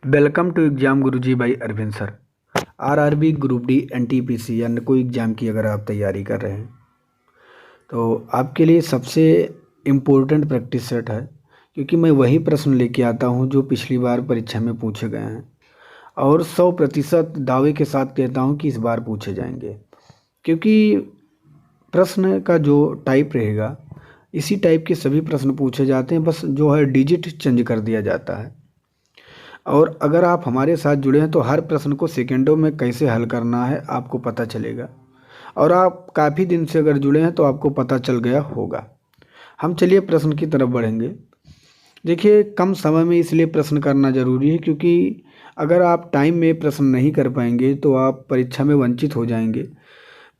Welcome to exam Guruji by Arvind sir. RRB, group D, NTPC या कोई exam की अगर आप तैयारी कर रहे हैं तो आपके लिए सबसे इम्पोर्टेंट प्रैक्टिस सेट है, क्योंकि मैं वही प्रश्न लेके आता हूं जो पिछली बार परीक्षा में पूछे गए हैं और 100% दावे के साथ कहता हूं कि इस बार पूछे जाएंगे, क्योंकि प्रश्न का जो टाइप रहेगा इसी टाइप के सभी प्रश्न पूछे जाते हैं, बस जो है डिजिट चेंज कर दिया जाता है। और अगर आप हमारे साथ जुड़े हैं तो हर प्रश्न को सेकंडों में कैसे हल करना है आपको पता चलेगा, और आप काफ़ी दिन से अगर जुड़े हैं तो आपको पता चल गया होगा। हम चलिए प्रश्न की तरफ बढ़ेंगे। देखिए, कम समय में इसलिए प्रश्न करना ज़रूरी है क्योंकि अगर आप टाइम में प्रश्न नहीं कर पाएंगे तो आप परीक्षा में वंचित हो जाएंगे,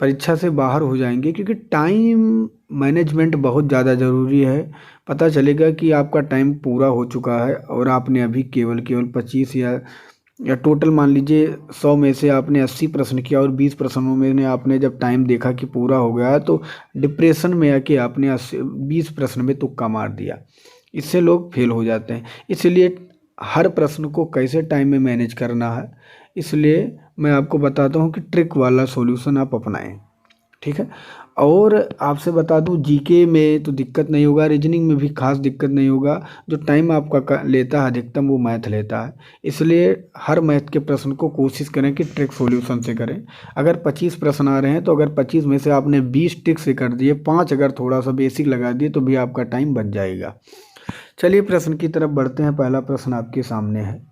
परीक्षा से बाहर हो जाएंगे, क्योंकि टाइम मैनेजमेंट बहुत ज़्यादा ज़रूरी है। पता चलेगा कि आपका टाइम पूरा हो चुका है और आपने अभी केवल 25 या टोटल मान लीजिए 100 में से आपने 80 प्रश्न किया और 20 प्रश्नों में आपने जब टाइम देखा कि पूरा हो गया तो डिप्रेशन में आके आपने 20 प्रश्न में तुक्का मार दिया। इससे लोग फेल हो जाते हैं। इसलिए हर प्रश्न को कैसे टाइम में मैनेज करना है, इसलिए मैं आपको बताता हूँ कि ट्रिक वाला सॉल्यूशन आप अपनाएं, ठीक है। और आपसे बता दूं, जीके में तो दिक्कत नहीं होगा, रीजनिंग में भी खास दिक्कत नहीं होगा। जो टाइम आपका लेता है अधिकतम वो मैथ लेता है, इसलिए हर मैथ के प्रश्न को कोशिश करें कि ट्रिक सॉल्यूशन से करें। अगर 25 प्रश्न आ रहे हैं तो अगर 25 में से आपने 20 ट्रिक से कर दिए, 5 अगर थोड़ा सा बेसिक लगा दिए तो भी आपका टाइम बच जाएगा। चलिए प्रश्न की तरफ बढ़ते हैं। पहला प्रश्न आपके सामने है।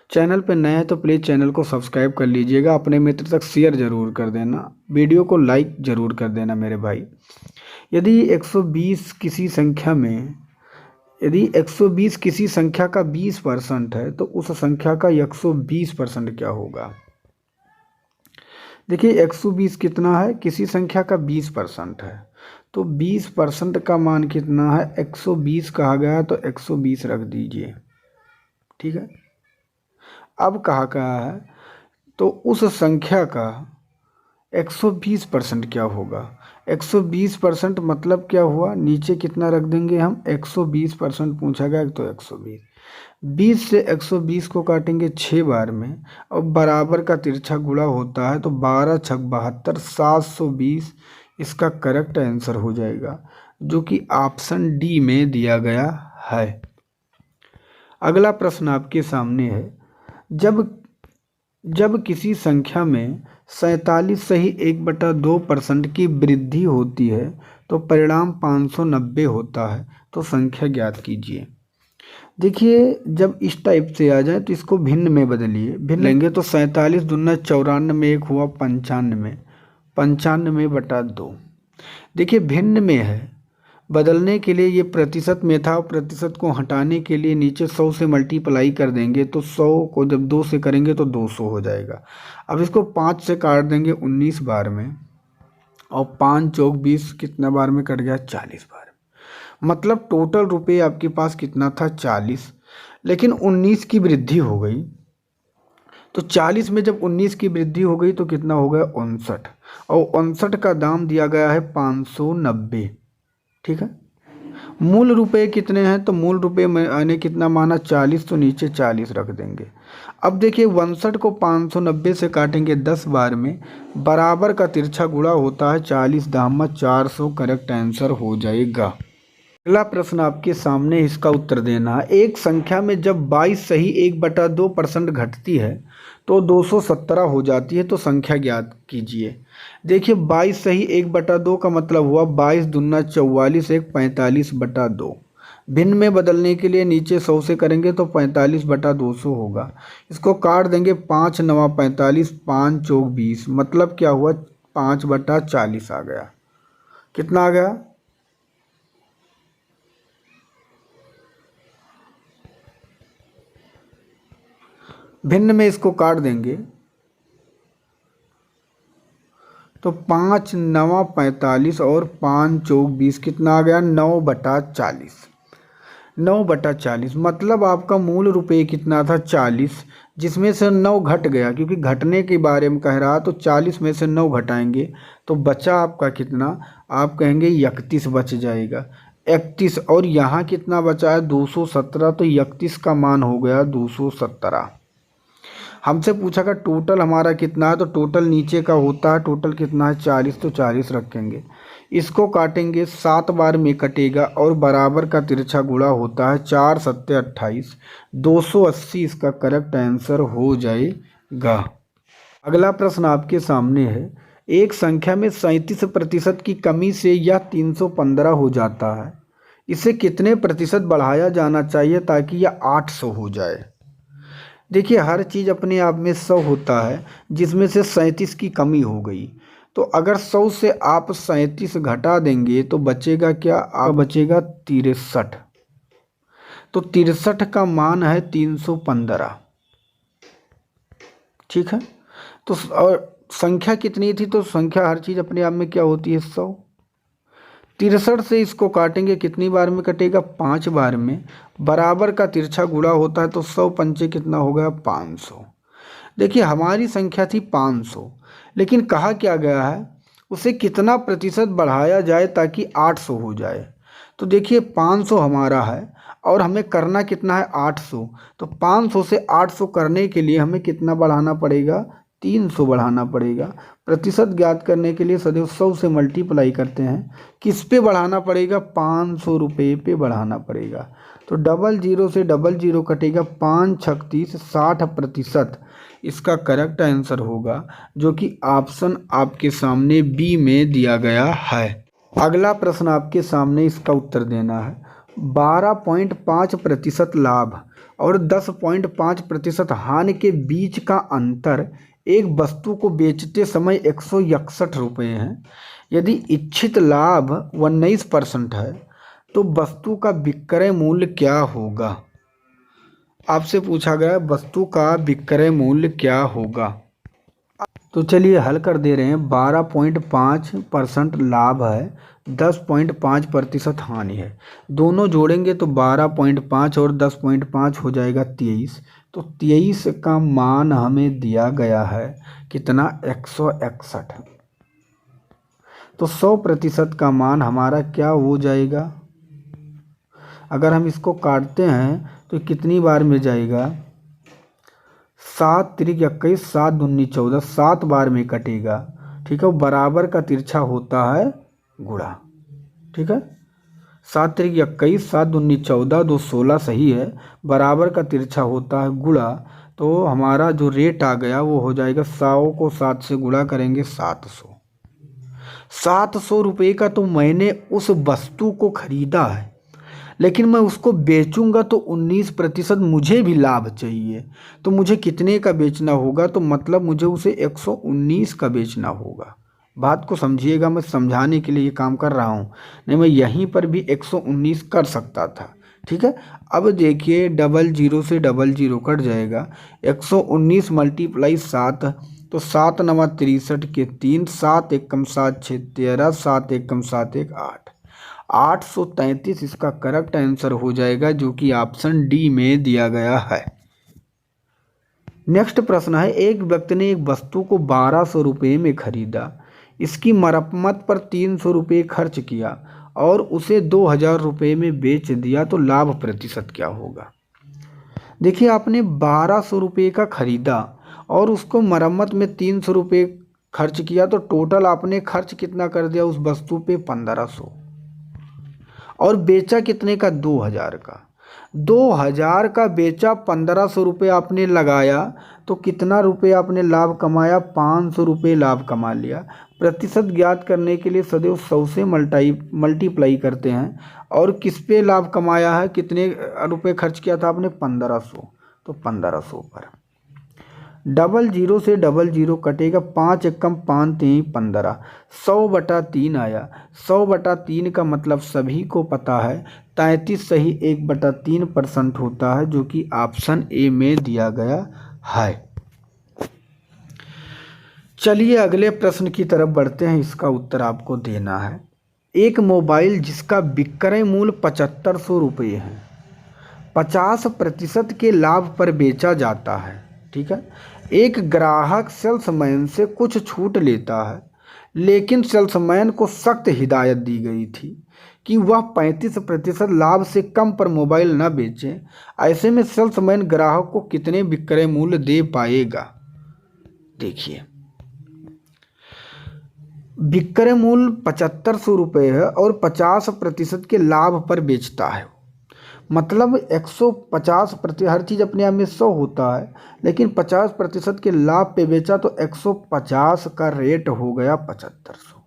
चैनल पर नए हैं तो प्लीज़ चैनल को सब्सक्राइब कर लीजिएगा, अपने मित्र तक शेयर ज़रूर कर देना, वीडियो को लाइक ज़रूर कर देना मेरे भाई। यदि 120 किसी संख्या में यदि 120 किसी संख्या का 20% है तो उस संख्या का 120% क्या होगा। देखिए, 120 कितना है, किसी संख्या का 20% है, तो 20% का मान कितना है, 120 कहा गया है तो 120 रख दीजिए, ठीक है। अब कहा गया है तो उस संख्या का 120% क्या होगा। 120% मतलब क्या हुआ, नीचे कितना रख देंगे हम, 120% पूछा गया तो 120। 20 से 120 को काटेंगे 6 बार में और बराबर का तिरछा गुणा होता है तो 12 छक 72, 720 इसका करेक्ट आंसर हो जाएगा, जो कि ऑप्शन डी में दिया गया है। अगला प्रश्न आपके सामने है। जब किसी संख्या में 47 सही 1/2% की वृद्धि होती है तो परिणाम 590 होता है, तो संख्या ज्ञात कीजिए। देखिए, जब इस टाइप से आ जाए तो इसको भिन्न में बदलिए। भिन्न लेंगे तो 47 दूना 94, एक हुआ 95, 95/2। देखिए, भिन्न में है, बदलने के लिए ये प्रतिशत में था, प्रतिशत को हटाने के लिए नीचे 100 से मल्टीप्लाई कर देंगे तो 100 को जब 2 से करेंगे तो 200 हो जाएगा। अब इसको 5 से काट देंगे 19 बार में और 5 चौक 20 कितना बार में कट गया, 40 बार में। मतलब टोटल रुपये आपके पास कितना था, 40, लेकिन 19 की वृद्धि हो गई तो 40 में जब 19 की वृद्धि हो गई तो कितना हो गया, 59, और 59 का दाम दिया गया है 590, ठीक है। मूल रुपए कितने हैं, तो मूल रुपए मैंने कितना माना, 40, तो नीचे 40 रख देंगे। अब देखिए, 59 को 590 से काटेंगे 10 बार में, बराबर का तिरछा गुणा होता है 40 दाम 400, करेक्ट आंसर हो जाएगा। अगला प्रश्न आपके सामने, इसका उत्तर देना है। एक संख्या में जब 22 सही 1/2% घटती है तो 217 हो जाती है, तो संख्या ज्ञात कीजिए। देखिए, 22 सही 1/2 का मतलब हुआ 22 दूना 44, एक 45/2। भिन्न में बदलने के लिए नीचे 100 से करेंगे तो 45/200 होगा। इसको काट देंगे, 5 9 45, 5 चौक 20, मतलब क्या हुआ, 5/40 आ गया। कितना आ गया, भिन्न में इसको काट देंगे तो 5 9 45 और 5 चौक 20 कितना आ गया, 9/40। 9/40 मतलब आपका मूल रुपये कितना था, 40, जिसमें से 9 घट गया, क्योंकि घटने के बारे में कह रहा, तो 40 में से 9 घटाएंगे तो बचा आपका कितना, आप कहेंगे 31 बच जाएगा, 31। और यहाँ कितना बचा है, 217, तो 31 का मान हो गया 217। हमसे पूछा का टोटल हमारा कितना है, तो टोटल नीचे का होता है, टोटल कितना है 40, तो 40 रखेंगे। इसको काटेंगे, 7 बार में कटेगा और बराबर का तिरछा गुणा होता है 4 सत्ते 28, 280 इसका करेक्ट आंसर हो जाएगा। अगला प्रश्न आपके सामने है, एक संख्या में 37% की कमी से यह 315 हो जाता है, इसे कितने प्रतिशत बढ़ाया जाना चाहिए ताकि यह 800 हो जाए। देखिए हर चीज़ अपने आप में 100 होता है, जिसमें से 37 की कमी हो गई, तो अगर 100 से आप 37 घटा देंगे तो बचेगा क्या, आप बचेगा 63। तो 63 का मान है 315। ठीक है, तो और संख्या कितनी थी, तो संख्या हर चीज़ अपने आप में क्या होती है 100। 63 से इसको काटेंगे, कितनी बार में कटेगा 5 बार में, बराबर का तिरछा गुणा होता है, तो 100 पंचे कितना हो गया 500। देखिए हमारी संख्या थी 500, लेकिन कहा क्या गया है, उसे कितना प्रतिशत बढ़ाया जाए ताकि 800 हो जाए। तो देखिए 500 हमारा है और हमें करना कितना है 800, तो 500 से 800 करने के लिए हमें कितना बढ़ाना पड़ेगा, 300 बढ़ाना पड़ेगा। प्रतिशत ज्ञात करने के लिए सदैव 100 से मल्टीप्लाई करते हैं, किस पे बढ़ाना पड़ेगा, 500 रुपये पे बढ़ाना पड़ेगा। तो 00 से 00 कटेगा, 5 36 60%, इसका करेक्ट आंसर होगा, जो कि ऑप्शन आपके सामने बी में दिया गया है। अगला प्रश्न आपके सामने, इसका उत्तर देना है। 12.5% लाभ और 10.5% हानि के बीच का अंतर एक वस्तु को बेचते समय 161 रुपये हैं। यदि इच्छित लाभ 19% है तो वस्तु का विक्रय मूल्य क्या होगा। आपसे पूछा गया वस्तु का विक्रय मूल्य क्या होगा। तो चलिए हल कर दे रहे हैं। 12.5% लाभ है, 10.5% हानि है, दोनों जोड़ेंगे तो 12.5 और 10.5 हो जाएगा 23। तो 23 का मान हमें दिया गया है कितना, 161। तो 100% का मान हमारा क्या हो जाएगा, अगर हम इसको काटते हैं तो कितनी बार में जाएगा, 7 3 21, 7 दूनी 14, 7 बार में कटेगा। ठीक है, बराबर का तिरछा होता है गुणा। ठीक है, 7 3 21, 7 दूनी 14, 2 16 सही है, बराबर का तिरछा होता है गुणा। तो हमारा जो रेट आ गया वो हो जाएगा, 100 को 7 से गुणा करेंगे 700। 700 रुपये का तो मैंने उस वस्तु को खरीदा है, लेकिन मैं उसको बेचूंगा तो 19% मुझे भी लाभ चाहिए। तो मुझे कितने का बेचना होगा, तो मतलब मुझे उसे 119 का बेचना होगा। बात को समझिएगा, मैं समझाने के लिए ये काम कर रहा हूँ, नहीं मैं यहीं पर भी 119 कर सकता था। ठीक है, अब देखिए 00 से 00 कट जाएगा, 119 मल्टीप्लाई 7, तो 7 9 63 के 3, 7 एकम 7 6 13, 7 एकम 7 1 8, 833 इसका करेक्ट आंसर हो जाएगा, जो कि ऑप्शन डी में दिया गया है। नेक्स्ट प्रश्न है, एक व्यक्ति ने एक वस्तु को 1200 रुपये में खरीदा, इसकी मरम्मत पर 300 रुपये खर्च किया और उसे 2000 रुपये में बेच दिया, तो लाभ प्रतिशत क्या होगा। देखिए आपने 1200 रुपये का खरीदा और उसको मरम्मत में 300 रुपये खर्च किया, तो टोटल आपने खर्च कितना कर दिया उस वस्तु पे, 1500, और बेचा कितने का, 2000 का। 2000 का बेचा, 1500 रुपये आपने लगाया, तो कितना रुपये आपने लाभ कमाया, 500 रुपये लाभ कमा लिया। प्रतिशत ज्ञात करने के लिए सदैव 100 से मल्टीप्लाई करते हैं, और किस पे लाभ कमाया है, कितने रुपये खर्च किया था आपने, 1500, तो 1500 पर 00 से 00 कटेगा, 5 एकम 5 3 15, 100/3 आया। 100/3 का मतलब सभी को पता है 33 सही 1/3% होता है, जो कि ऑप्शन ए में दिया गया है। चलिए अगले प्रश्न की तरफ बढ़ते हैं, इसका उत्तर आपको देना है। एक मोबाइल जिसका विक्रय मूल्य 7500 रुपये है, 50% के लाभ पर बेचा जाता है। ठीक है, एक ग्राहक सेल्समैन से कुछ छूट लेता है, लेकिन सेल्समैन को सख्त हिदायत दी गई थी कि वह 35% लाभ से कम पर मोबाइल न बेचे, ऐसे में सेल्समैन ग्राहक को कितने विक्रय मूल्य दे पाएगा। देखिए, विक्रय मूल्य 7500 रुपये है और 50% के लाभ पर बेचता है। मतलब 150 हर चीज़ अपने आप में 100 होता है, लेकिन 50% के लाभ पे बेचा तो 150 का रेट हो गया 7500।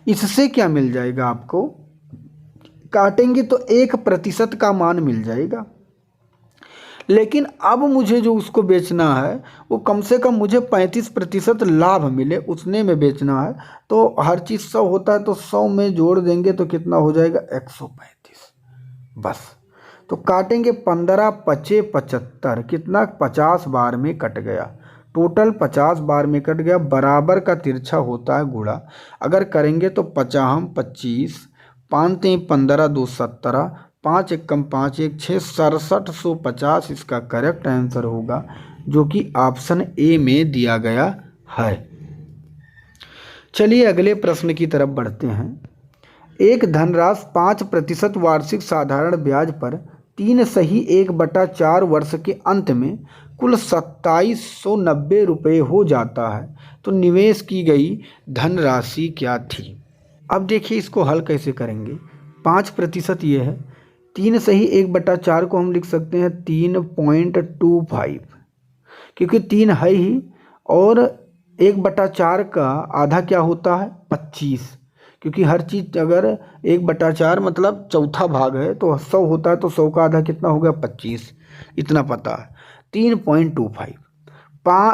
इससे क्या मिल जाएगा आपको, काटेंगे तो 1% का मान मिल जाएगा। लेकिन अब मुझे जो उसको बेचना है वो कम से कम मुझे 35% लाभ मिले, उतने में बेचना है। तो हर चीज़ 100 होता है तो 100 में जोड़ देंगे तो कितना हो जाएगा 135 बस। तो काटेंगे 15 पचे 75, कितना 50 बार में कट गया, टोटल 50 बार में कट गया। बराबर का तिरछा होता है गुणा, अगर करेंगे तो 50 25, 5 3 15 2 17, 5 1 5 1 6 6750 इसका करेक्ट आंसर होगा, जो कि ऑप्शन ए में दिया गया है। चलिए अगले प्रश्न की तरफ बढ़ते हैं। एक धनराशि 5% वार्षिक साधारण ब्याज पर 3/1/4 वर्ष के अंत में कुल 2790 रुपये हो जाता है, तो निवेश की गई धनराशि क्या थी। अब देखिए इसको हल कैसे करेंगे। 5% ये है, 3/1/4 को हम लिख सकते हैं 3.25, क्योंकि 3 है ही, और 1/4 का आधा क्या होता है 25, क्योंकि हर चीज़ अगर 1/4 मतलब चौथा भाग है तो 100 होता है, तो 100 का आधा कितना हो गया 25, इतना पता है 3.25।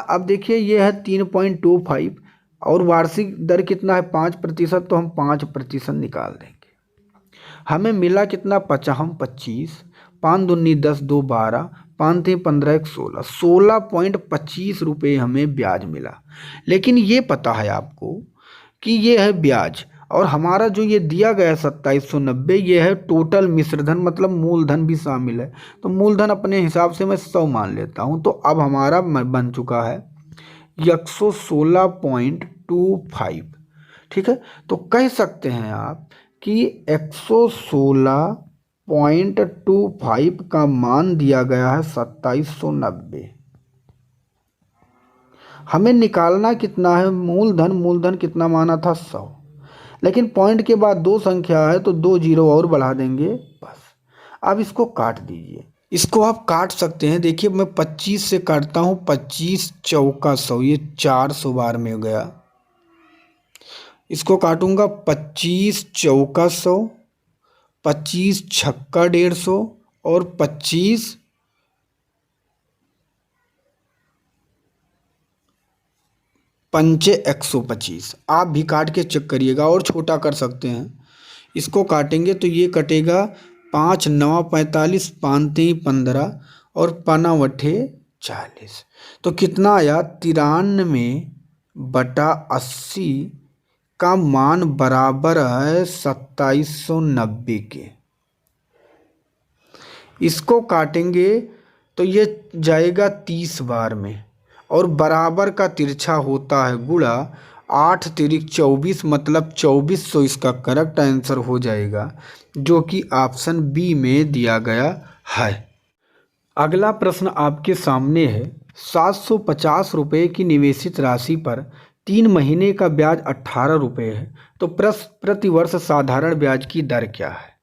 अब देखिए ये है 3.25 और वार्षिक दर कितना है 5%, तो हम 5% निकाल देंगे। हमें मिला कितना 25, 5 दूनी 10, 2 12, 5 3 15 1 16, 16.25 रुपये हमें ब्याज मिला। लेकिन ये पता है आपको कि ये है ब्याज, और हमारा जो ये दिया गया है 2790, ये है टोटल मिश्रधन, मतलब मूलधन भी शामिल है। तो मूलधन अपने हिसाब से मैं 100 मान लेता हूँ। तो अब हमारा बन चुका है 116.25। ठीक है, तो कह सकते हैं आप कि 116.25 का मान दिया गया है 2790। हमें निकालना कितना है मूलधन, मूलधन कितना माना था 100, लेकिन पॉइंट के बाद 2 संख्या है तो 2 जीरो और बढ़ा देंगे बस। अब इसको काट दीजिए, इसको आप काट सकते हैं। देखिए मैं 25 से काटता हूँ, 25 चौका 100, ये 400 बार में हो गया। इसको काटूंगा 25 चौका 100, 25 छक्का 150 और 25 पंचे 125। आप भी काट के चेक करिएगा, और छोटा कर सकते हैं। इसको काटेंगे तो ये कटेगा 5 9 45, 5 3 15 और 5 8 40। तो कितना आया 93/80 का मान बराबर है 2790 के। इसको काटेंगे तो ये जाएगा 30 बार में, और बराबर का तिरछा होता है गुणा 8 तिरिक 24, मतलब 2400 इसका करेक्ट आंसर हो जाएगा, जो कि ऑप्शन बी में दिया गया है। अगला प्रश्न आपके सामने है। 750 रुपये की निवेशित राशि पर 3 महीने का ब्याज 18 रुपये है, तो प्रति वर्ष साधारण ब्याज की दर क्या है।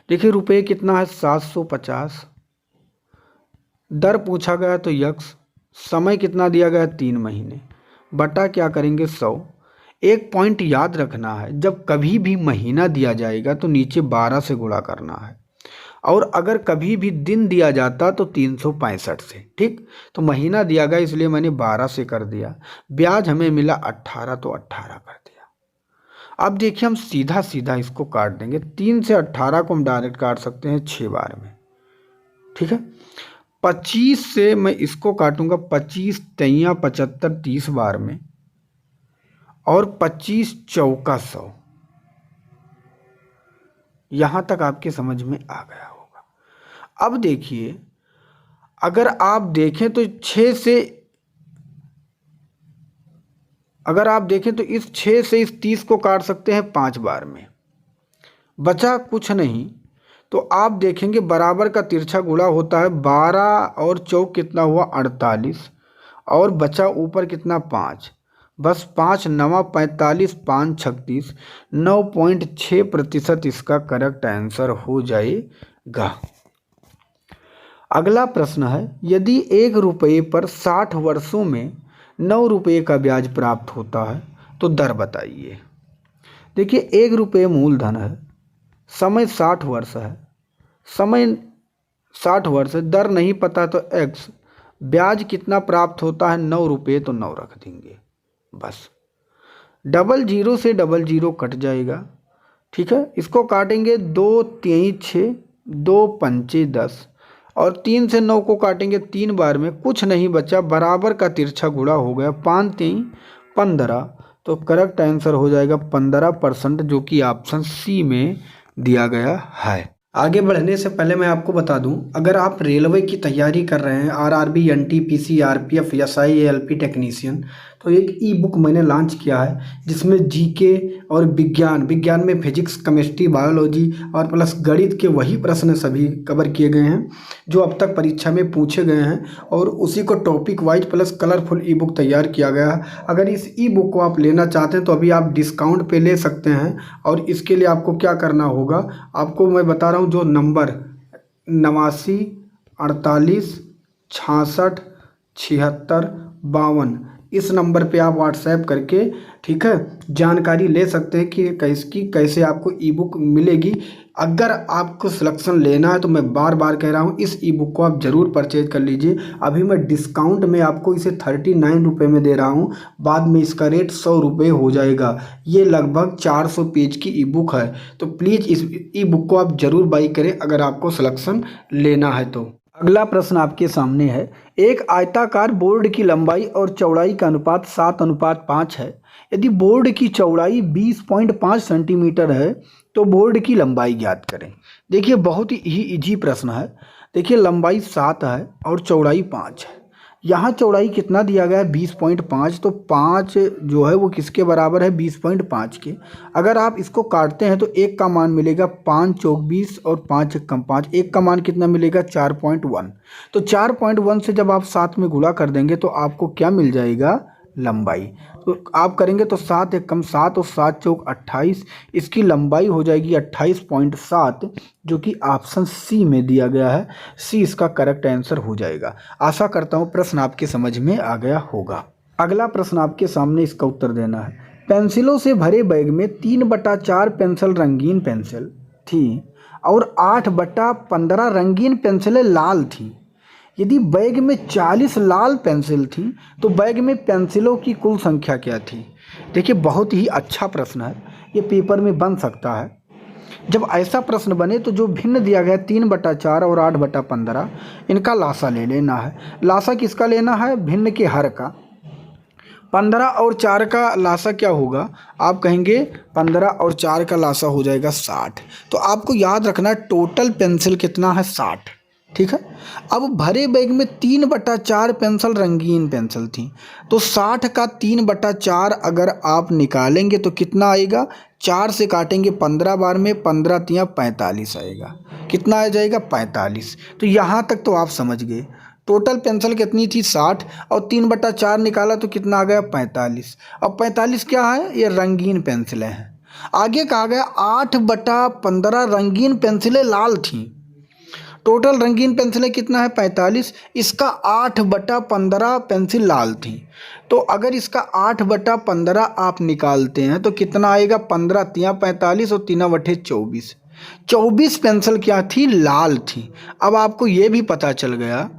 देखिए रुपये कितना है 750, दर पूछा गया तो यक्स, समय कितना दिया गया 3 महीने, बटा क्या करेंगे 100। एक पॉइंट याद रखना है, जब कभी भी महीना दिया जाएगा तो नीचे 12 से गुणा करना है, और अगर कभी भी दिन दिया जाता तो 365 से। ठीक, तो महीना दिया गया इसलिए मैंने 12 से कर दिया। ब्याज हमें मिला 18, तो 18 कर दिया। अब देखिए हम सीधा सीधा इसको काट देंगे। 3 से 18 को हम डायरेक्ट काट सकते हैं 6 बार में। ठीक है, 25 से मैं इसको काटूंगा 25 तैया 75 30 बार में, और 25 चौका 100। यहां तक आपके समझ में आ गया होगा। अब देखिए अगर आप देखें तो 6 से अगर आप देखें तो इस 6 से इस 30 को काट सकते हैं 5 बार में, बचा कुछ नहीं। तो आप देखेंगे बराबर का तिरछा गुणा होता है 12 और चौक कितना हुआ 48 और बचा ऊपर कितना 5, बस 5 नवा 45 5 36 9.6% इसका करेक्ट आंसर हो जाएगा। अगला प्रश्न है, यदि 1 रुपये पर 60 वर्षों में 9 रुपये का ब्याज प्राप्त होता है तो दर बताइए। देखिए 1 रुपये मूलधन है, समय 60 वर्ष है, समय 60 वर्ष है, दर नहीं पता तो x, ब्याज कितना प्राप्त होता है 9 रुपये, तो 9 रख देंगे बस। 00 से 00 कट जाएगा, ठीक है। इसको काटेंगे 2 3 6 2 5 10 और 3 से 9 को काटेंगे 3 बार में, कुछ नहीं बचा, बराबर का तिरछा गुणा हो गया 5 3 15, तो करेक्ट आंसर हो जाएगा 15%, जो कि ऑप्शन सी में दिया गया है। आगे बढ़ने से पहले मैं आपको बता दूं, अगर आप रेलवे की तैयारी कर रहे हैं, RRB, NTPC, RPF, SI, ALP technician, तो एक ई बुक मैंने लॉन्च किया है जिसमें जीके और विज्ञान में फिजिक्स, केमिस्ट्री, बायोलॉजी और प्लस गणित के वही प्रश्न सभी कवर किए गए हैं जो अब तक परीक्षा में पूछे गए हैं, और उसी को टॉपिक वाइज प्लस कलरफुल ई बुक तैयार किया गया है। अगर इस ई बुक को आप लेना चाहते हैं तो अभी आप डिस्काउंट पे ले सकते हैं, और इसके लिए आपको क्या करना होगा, आपको मैं बता रहा हूँ, जो नंबर 89 48 66 76 52 इस नंबर पे आप व्हाट्सएप करके, ठीक है, जानकारी ले सकते हैं कि कैसे आपको ई बुक मिलेगी। अगर आपको सिलेक्शन लेना है तो मैं बार बार कह रहा हूँ, इस ई बुक को आप ज़रूर परचेज कर लीजिए। अभी मैं डिस्काउंट में आपको इसे 39 रुपये में दे रहा हूँ, बाद में इसका रेट 100 रुपये हो जाएगा। ये लगभग 400 पेज की ई बुक है, तो प्लीज़ इस ई बुक को आप ज़रूर बाई करें अगर आपको सिलेक्शन लेना है तो। अगला प्रश्न आपके सामने है, एक आयताकार बोर्ड की लंबाई और चौड़ाई का अनुपात 7:5 है। यदि बोर्ड की चौड़ाई 20.5 सेंटीमीटर है तो बोर्ड की लंबाई ज्ञात करें। देखिए बहुत ही इजी प्रश्न है। देखिए लंबाई 7 है और चौड़ाई 5 है। यहाँ चौड़ाई कितना दिया गया है 20.5, तो 5 जो है वो किसके बराबर है 20.5 के। अगर आप इसको काटते हैं तो 1 का मान मिलेगा 5 चौक 20 और 5 एकम 5, 1 का मान कितना मिलेगा 4.1। तो 4.1 से जब आप 7 में गुणा कर देंगे तो आपको क्या मिल जाएगा लंबाई। तो आप करेंगे तो 7 एकम 7 और 7 चौक 28, इसकी लंबाई हो जाएगी 28.7, जो कि ऑप्शन सी में दिया गया है। सी इसका करेक्ट आंसर हो जाएगा। आशा करता हूँ प्रश्न आपके समझ में आ गया होगा। अगला प्रश्न आपके सामने, इसका उत्तर देना है। पेंसिलों से भरे बैग में 3/4 पेंसिल रंगीन पेंसिल थी और 8/15 रंगीन पेंसिलें लाल थी। यदि बैग में 40 लाल पेंसिल थी तो बैग में पेंसिलों की कुल संख्या क्या थी। देखिए बहुत ही अच्छा प्रश्न है, ये पेपर में बन सकता है। जब ऐसा प्रश्न बने तो जो भिन्न दिया गया 3/4 और 8/15, इनका लासा ले लेना है। लासा किसका लेना है, भिन्न के हर का। 15 और 4 का लासा क्या होगा, आप कहेंगे 15 और 4 का लासा हो जाएगा 60। तो आपको याद रखना टोटल पेंसिल कितना है 60, ठीक है। अब भरे बैग में 3/4 पेंसिल रंगीन पेंसिल थी, तो 60 का 3/4 अगर आप निकालेंगे तो कितना आएगा, 4 से काटेंगे 15 बार में, 15 तिया 45 आएगा। कितना आ जाएगा 45। तो यहाँ तक तो आप समझ गए। टोटल पेंसिल कितनी थी 60 और 3/4 निकाला तो कितना आ गया 45। अब 45 क्या है, ये रंगीन पेंसिलें हैं। आगे कहा गया 8/15 रंगीन पेंसिलें लाल थीं। टोटल रंगीन पेंसिलें कितना है 45, इसका 8/15 पेंसिल लाल थी। तो अगर इसका 8/15 आप निकालते हैं तो कितना आएगा, 15 तिया 45 और 3 बटे 24, 24 पेंसिल क्या थी, लाल थी। अब आपको ये भी पता चल गया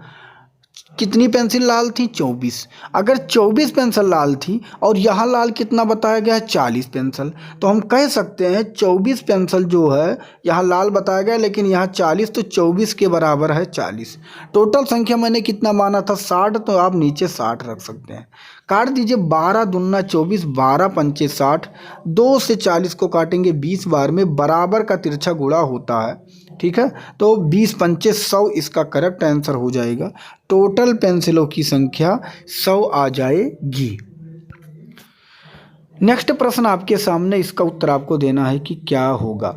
कितनी पेंसिल लाल थी, 24। अगर 24 पेंसिल लाल थी और यहाँ लाल कितना बताया गया है 40 पेंसिल, तो हम कह सकते हैं 24 पेंसिल जो है यहाँ लाल बताया गया लेकिन यहाँ 40, तो 24 के बराबर है 40। टोटल संख्या मैंने कितना माना था 60, तो आप नीचे 60 रख सकते हैं। काट दीजिए, 12 दूना 24, 12 पंचे 60, 2 से 40 को काटेंगे 20 बार में, बराबर का तिरछा गुणा होता है, ठीक है। तो 20 पंचे 100 इसका करेक्ट आंसर हो जाएगा। टोटल पेंसिलों की संख्या 100 आ जाएगी। नेक्स्ट प्रश्न आपके सामने, इसका उत्तर आपको देना है कि क्या होगा।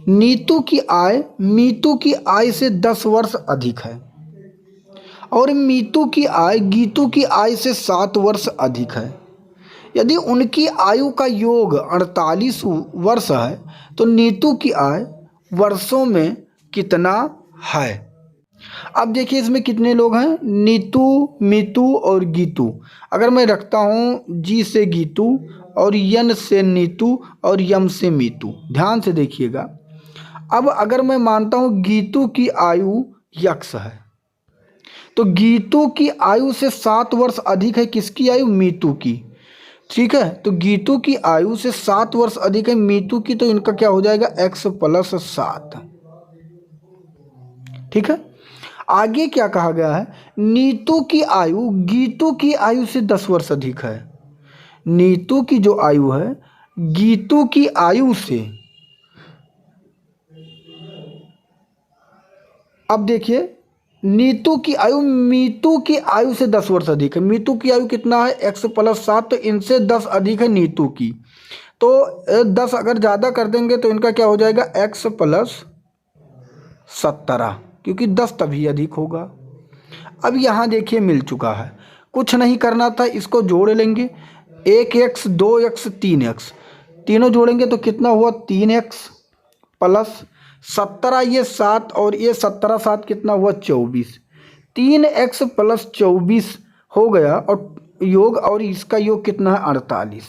नीतू की आय मीतू की आय से 10 वर्ष अधिक है और मीतू की आय गीतू की आय से 7 वर्ष अधिक है। यदि उनकी आयु का योग 48 वर्ष है तो नीतू की आय वर्षों में कितना है। अब देखिए इसमें कितने लोग हैं, नीतू, मीतू और गीतू। अगर मैं रखता हूँ जी से गीतू और यन से नीतू और यम से मीतू, ध्यान से देखिएगा। अब अगर मैं मानता हूँ गीतू की आयु यक्स है तो गीतू की आयु से 7 वर्ष अधिक है किसकी आयु, मीतू की। ठीक है, तो गीतू की आयु से 7 वर्ष अधिक है मीतू की, तो इनका क्या हो जाएगा x + 7। ठीक है, आगे क्या कहा गया है, नीतू की आयु गीतू की आयु से 10 वर्ष अधिक है। नीतू की जो आयु है गीतू की आयु से, अब देखिए नीतू की आयु मीतू की आयु से 10 वर्ष अधिक है। मीतू की आयु कितना है x + 7, तो इनसे 10 अधिक है नीतू की, तो 10 अगर ज़्यादा कर देंगे तो इनका क्या हो जाएगा x + 17, क्योंकि 10 तभी अधिक होगा। अब यहाँ देखिए मिल चुका है, कुछ नहीं करना था, इसको जोड़ लेंगे 1x 2x 3x, तीनों जोड़ेंगे तो कितना हुआ 3x + 17, ये 7 और ये 17 7 कितना हुआ 24, 3x + 24 हो गया और योग, और इसका योग कितना है 48।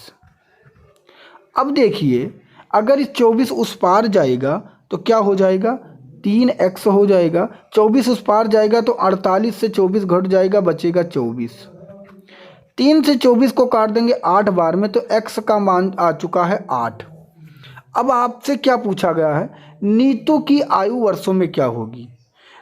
अब देखिए अगर इस 24 उस पार जाएगा तो क्या हो जाएगा 3x हो जाएगा, 24 उस पार जाएगा तो 48 से 24 घट जाएगा, बचेगा 24। 3 से 24 को काट देंगे 8 बार में, तो x का मान आ चुका है 8। अब आपसे क्या पूछा गया है, नीतू की आयु वर्षों में क्या होगी।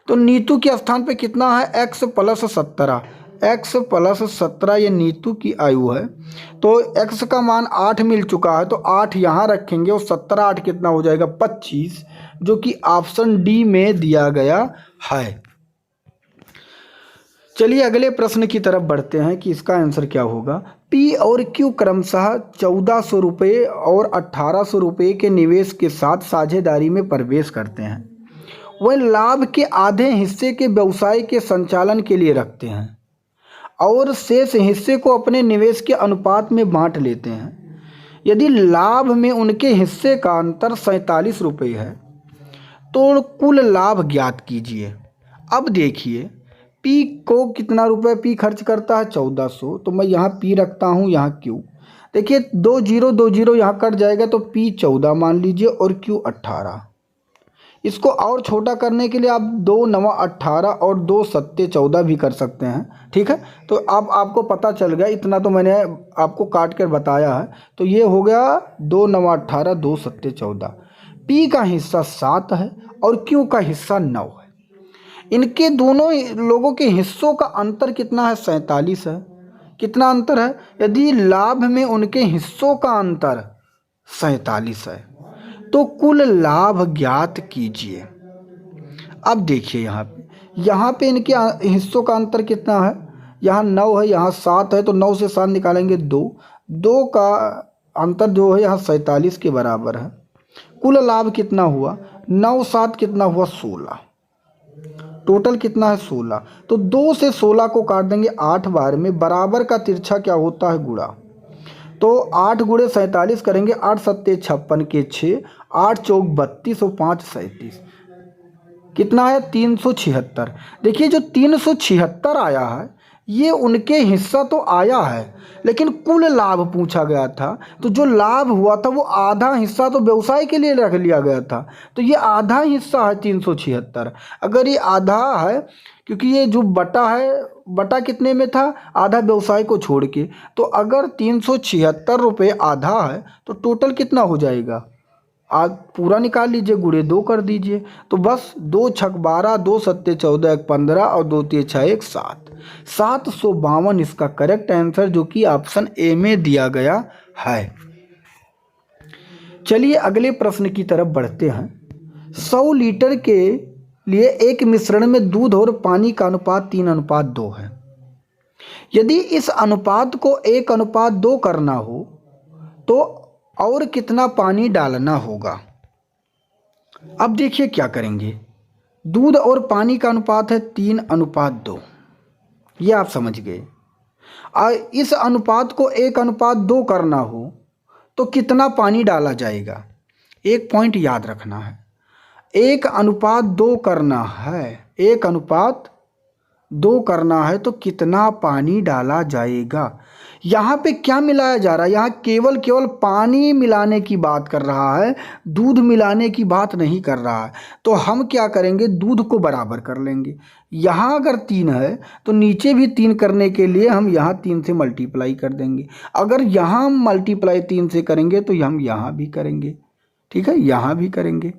तो नीतू के स्थान पे कितना है x + 17, x + 17 ये नीतू की आयु है, तो x का मान 8 मिल चुका है, तो 8 यहाँ रखेंगे और 17 8 कितना हो जाएगा 25, जो कि ऑप्शन डी में दिया गया है। चलिए अगले प्रश्न की तरफ बढ़ते हैं कि इसका आंसर क्या होगा। पी और क्यू क्रमशः 1400 रुपये और 1800 रुपये के निवेश के साथ साझेदारी में प्रवेश करते हैं। वह लाभ के आधे हिस्से के व्यवसाय के संचालन के लिए रखते हैं और शेष हिस्से को अपने निवेश के अनुपात में बांट लेते हैं। यदि लाभ में उनके हिस्से का अंतर 47 रुपये है तो कुल लाभ ज्ञात कीजिए। अब देखिए पी को कितना रुपए पी खर्च करता है 1400, तो मैं यहाँ पी रखता हूँ, यहाँ क्यू। देखिए 2 0 यहाँ कट जाएगा तो पी 14 मान लीजिए और क्यू 18। इसको और छोटा करने के लिए आप 2 9 18 और 2 7 14 भी कर सकते हैं। ठीक है, तो अब आपको पता चल गया, इतना तो मैंने आपको काट कर बताया है। तो ये हो गया 2 9 18 2 7 14। पी का हिस्सा 7 है और क्यू का हिस्सा 9 है। इनके दोनों लोगों के हिस्सों का अंतर कितना है 47 है। कितना अंतर है, यदि लाभ में उनके हिस्सों का अंतर 47 है तो कुल लाभ ज्ञात कीजिए। अब देखिए यहाँ पे इनके हिस्सों का अंतर कितना है, यहाँ 9 है यहाँ 7 है, तो 9 से 7 निकालेंगे 2 का अंतर जो है यहाँ 47 के बराबर है। कुल लाभ कितना हुआ 9 7 कितना हुआ 16, टोटल कितना है 16। तो 2 से 16 को काट देंगे 8 बार में, बराबर का तिरछा क्या होता है गुणा। तो 8 गुणे 47 करेंगे, 8 7 56 के 6, 8 चौक 32 और 5 37, कितना है 376। देखिए जो 376 आया है ये उनके हिस्सा तो आया है, लेकिन कुल लाभ पूछा गया था, तो जो लाभ हुआ था वो आधा हिस्सा तो व्यवसाय के लिए रख लिया गया था, तो ये आधा हिस्सा है 376। अगर ये आधा है, क्योंकि ये जो बटा है, बटा कितने में था आधा व्यवसाय को छोड़ के, तो अगर 376 रुपये आधा है तो टोटल कितना हो जाएगा, आज पूरा निकाल लीजिए, गुणे 2 कर दीजिए। तो बस 2 छक 12, 2 7 14 1 15 और 2 3 6 1 7, 752 इसका करेक्ट आंसर, जो कि ऑप्शन ए में दिया गया है। चलिए अगले प्रश्न की तरफ बढ़ते हैं। 100 लीटर के लिए एक मिश्रण में दूध और पानी का अनुपात 3:2 है। यदि इस अनुपात को 1:2 करना हो तो और कितना पानी डालना होगा। अब देखिए क्या करेंगे, दूध और पानी का अनुपात है 3:2, ये आप समझ गए। इस अनुपात को 1:2 करना हो तो कितना पानी डाला जाएगा। एक पॉइंट याद रखना है, 1:2 करना है, 1:2 करना है तो कितना पानी डाला जाएगा। यहाँ पे क्या मिलाया जा रहा है, यहाँ केवल पानी मिलाने की बात कर रहा है, दूध मिलाने की बात नहीं कर रहा है। तो हम क्या करेंगे, दूध को बराबर कर लेंगे। यहाँ अगर 3 है तो नीचे भी 3 करने के लिए हम यहाँ 3 से मल्टीप्लाई कर देंगे। अगर यहाँ हम मल्टीप्लाई 3 से करेंगे तो हम यहाँ भी करेंगे, ठीक है, यहाँ भी करेंगे।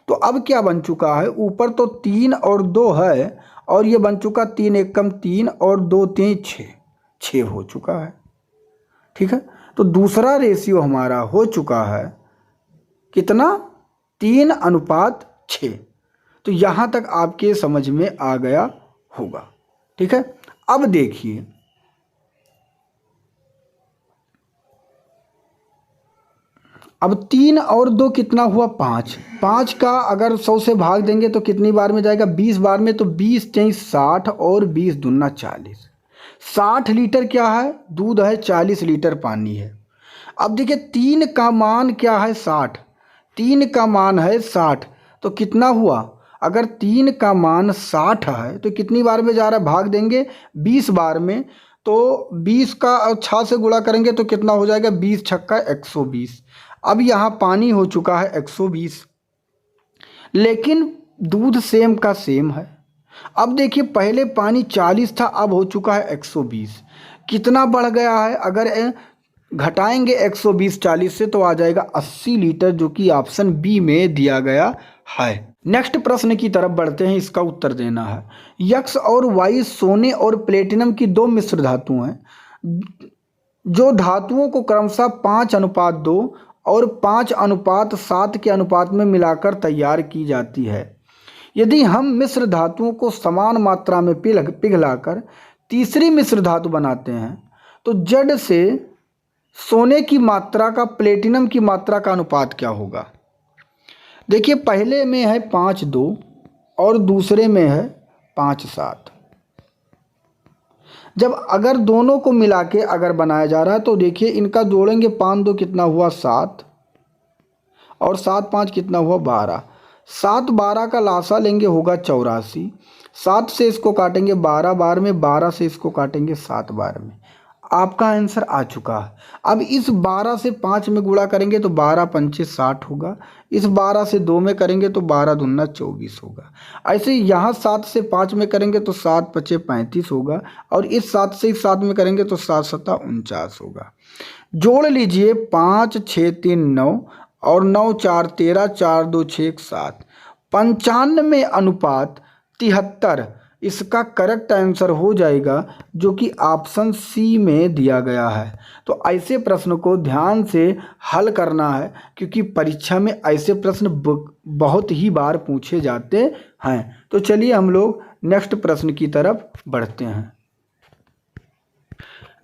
तो अब क्या बन चुका है, ऊपर तो 3 और 2 है और ये बन चुका 3 एकम 3 और 2 3 6 हो चुका है, ठीक है। तो दूसरा रेशियो हमारा हो चुका है कितना, 3:6। तो यहाँ तक आपके समझ में आ गया होगा, ठीक है। अब देखिए अब 3 और 2 कितना हुआ, 5। 5 का अगर 100 से भाग देंगे तो कितनी बार में जाएगा, 20 बार में। तो 20 × 60 और 20 दूना 40। 60 लीटर क्या है, दूध है, 40 लीटर पानी है। अब देखिए 3 का मान क्या है, 60। 3 का मान है 60, तो कितना हुआ, अगर 3 का मान 60 है तो कितनी बार में जा रहा है, भाग देंगे 20 बार में। तो 20 का 6 से गुणा करेंगे तो कितना हो जाएगा, 20 छक्का 120। अब यहाँ पानी हो चुका है 120, लेकिन दूध सेम का सेम है। अब देखिए पहले पानी 40 था, अब हो चुका है 120। कितना बढ़ गया है, अगर घटाएंगे 120 40 से तो आ जाएगा 80 लीटर, जो कि ऑप्शन बी में दिया गया है। नेक्स्ट प्रश्न की तरफ बढ़ते हैं, इसका उत्तर देना है। यक्स और वाई सोने और प्लेटिनम की 2 मिश्र धातु हैं, जो धातुओं को क्रमशः 5:2 और 5:7 के अनुपात में मिलाकर तैयार की जाती है। यदि हम मिश्र धातुओं को समान मात्रा में पिघलाकर तीसरी मिश्र धातु बनाते हैं तो जड़ से सोने की मात्रा का प्लेटिनम की मात्रा का अनुपात क्या होगा। देखिए पहले में है 5:2 और दूसरे में है 5:7। जब अगर दोनों को मिला के अगर बनाया जा रहा है तो देखिए इनका जोड़ेंगे, 5:2 कितना हुआ 7 और 7×5 कितना हुआ 12। 7×12 का लासा लेंगे होगा 84। 7 से इसको काटेंगे 12 बार में, 12 से इसको काटेंगे 7 बार में। आपका आंसर आ चुका है। अब इस 12 से 5 में गुणा करेंगे तो 12×5 60 होगा। इस 12 से 2 में करेंगे तो 12 दूना 24 होगा। ऐसे यहाँ 7 से 5 में करेंगे तो 7×5 35 होगा और इस 7 से इस 7 में करेंगे तो 7×7 49 होगा। जोड़ लीजिए 5 6 3 9 और 9 4 13, 4 2 6 7, 95:73 इसका करेक्ट आंसर हो जाएगा, जो कि ऑप्शन सी में दिया गया है। तो ऐसे प्रश्न को ध्यान से हल करना है, क्योंकि परीक्षा में ऐसे प्रश्न बहुत ही बार पूछे जाते हैं। तो चलिए हम लोग नेक्स्ट प्रश्न की तरफ बढ़ते हैं।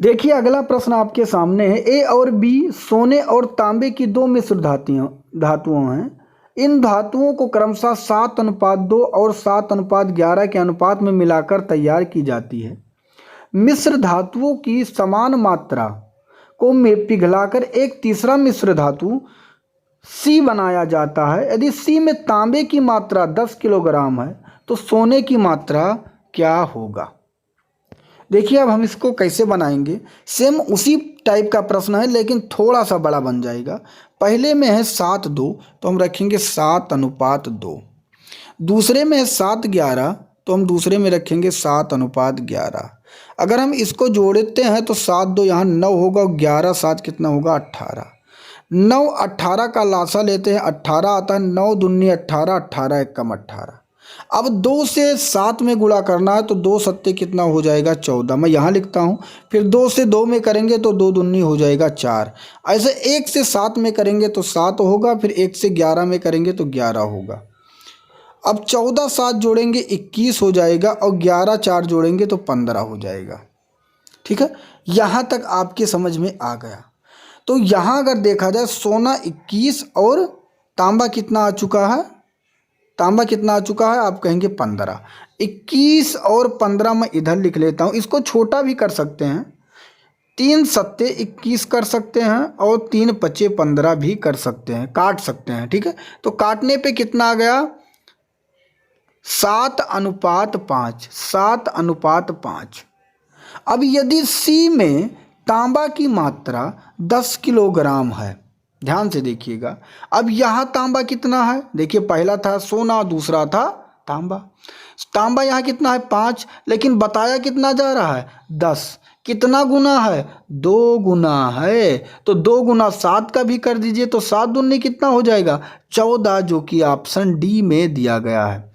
देखिए अगला प्रश्न आपके सामने है। ए और बी सोने और तांबे की 2 मिश्र धातुओं हैं। इन धातुओं को क्रमशः 7:2 और 7:11 के अनुपात में मिलाकर तैयार की जाती है। मिश्र धातुओं की समान मात्रा को पिघलाकर एक तीसरा मिश्र धातु सी बनाया जाता है। यदि सी में तांबे की मात्रा 10 किलोग्राम है तो सोने की मात्रा क्या होगा। देखिए अब हम इसको कैसे बनाएंगे, सेम उसी टाइप का प्रश्न है लेकिन थोड़ा सा बड़ा बन जाएगा। पहले में है 7:2 तो हम रखेंगे 7:2। दूसरे में है 7:11 तो हम दूसरे में रखेंगे 7:11। अगर हम इसको जोड़ते हैं तो 7:2 यहाँ 9 होगा और 11×7 कितना होगा 18। 9×18 का लासा लेते हैं, 18 आता है, 9 दूनी 18, 18 एकम 18। अब 2 से 7 में गुणा करना है तो 2 सत्ते कितना हो जाएगा 14। मैं यहाँ लिखता हूँ। फिर 2 से 2 में करेंगे तो 2 दूनी हो जाएगा 4। ऐसे 1 से 7 में करेंगे तो 7 होगा, फिर 1 से 11 में करेंगे तो 11 होगा। अब 14 7 जोड़ेंगे 21 हो जाएगा और 11 4 जोड़ेंगे तो 15 हो जाएगा। ठीक है, यहाँ तक आपके समझ में आ गया। तो यहाँ अगर देखा जाए सोना 21 और तांबा कितना आ चुका है, तांबा कितना आ चुका है, आप कहेंगे 15। 21 और 15 मैं इधर लिख लेता हूँ, इसको छोटा भी कर सकते हैं, 3 सत्ते 21 कर सकते हैं और 3 पचे 15 भी कर सकते हैं, काट सकते हैं। ठीक है, तो काटने पे कितना आ गया, 7:5, 7:5। अब यदि सी में तांबा की मात्रा 10 किलोग्राम है, ध्यान से देखिएगा, अब यहाँ तांबा कितना है, देखिए पहला था सोना, दूसरा था तांबा। तांबा यहाँ कितना है 5, लेकिन बताया कितना जा रहा है 10। कितना गुना है, 2 गुना है, तो 2 गुना 7 का भी कर दीजिए, तो 7 दूनी कितना हो जाएगा 14, जो कि ऑप्शन डी में दिया गया है।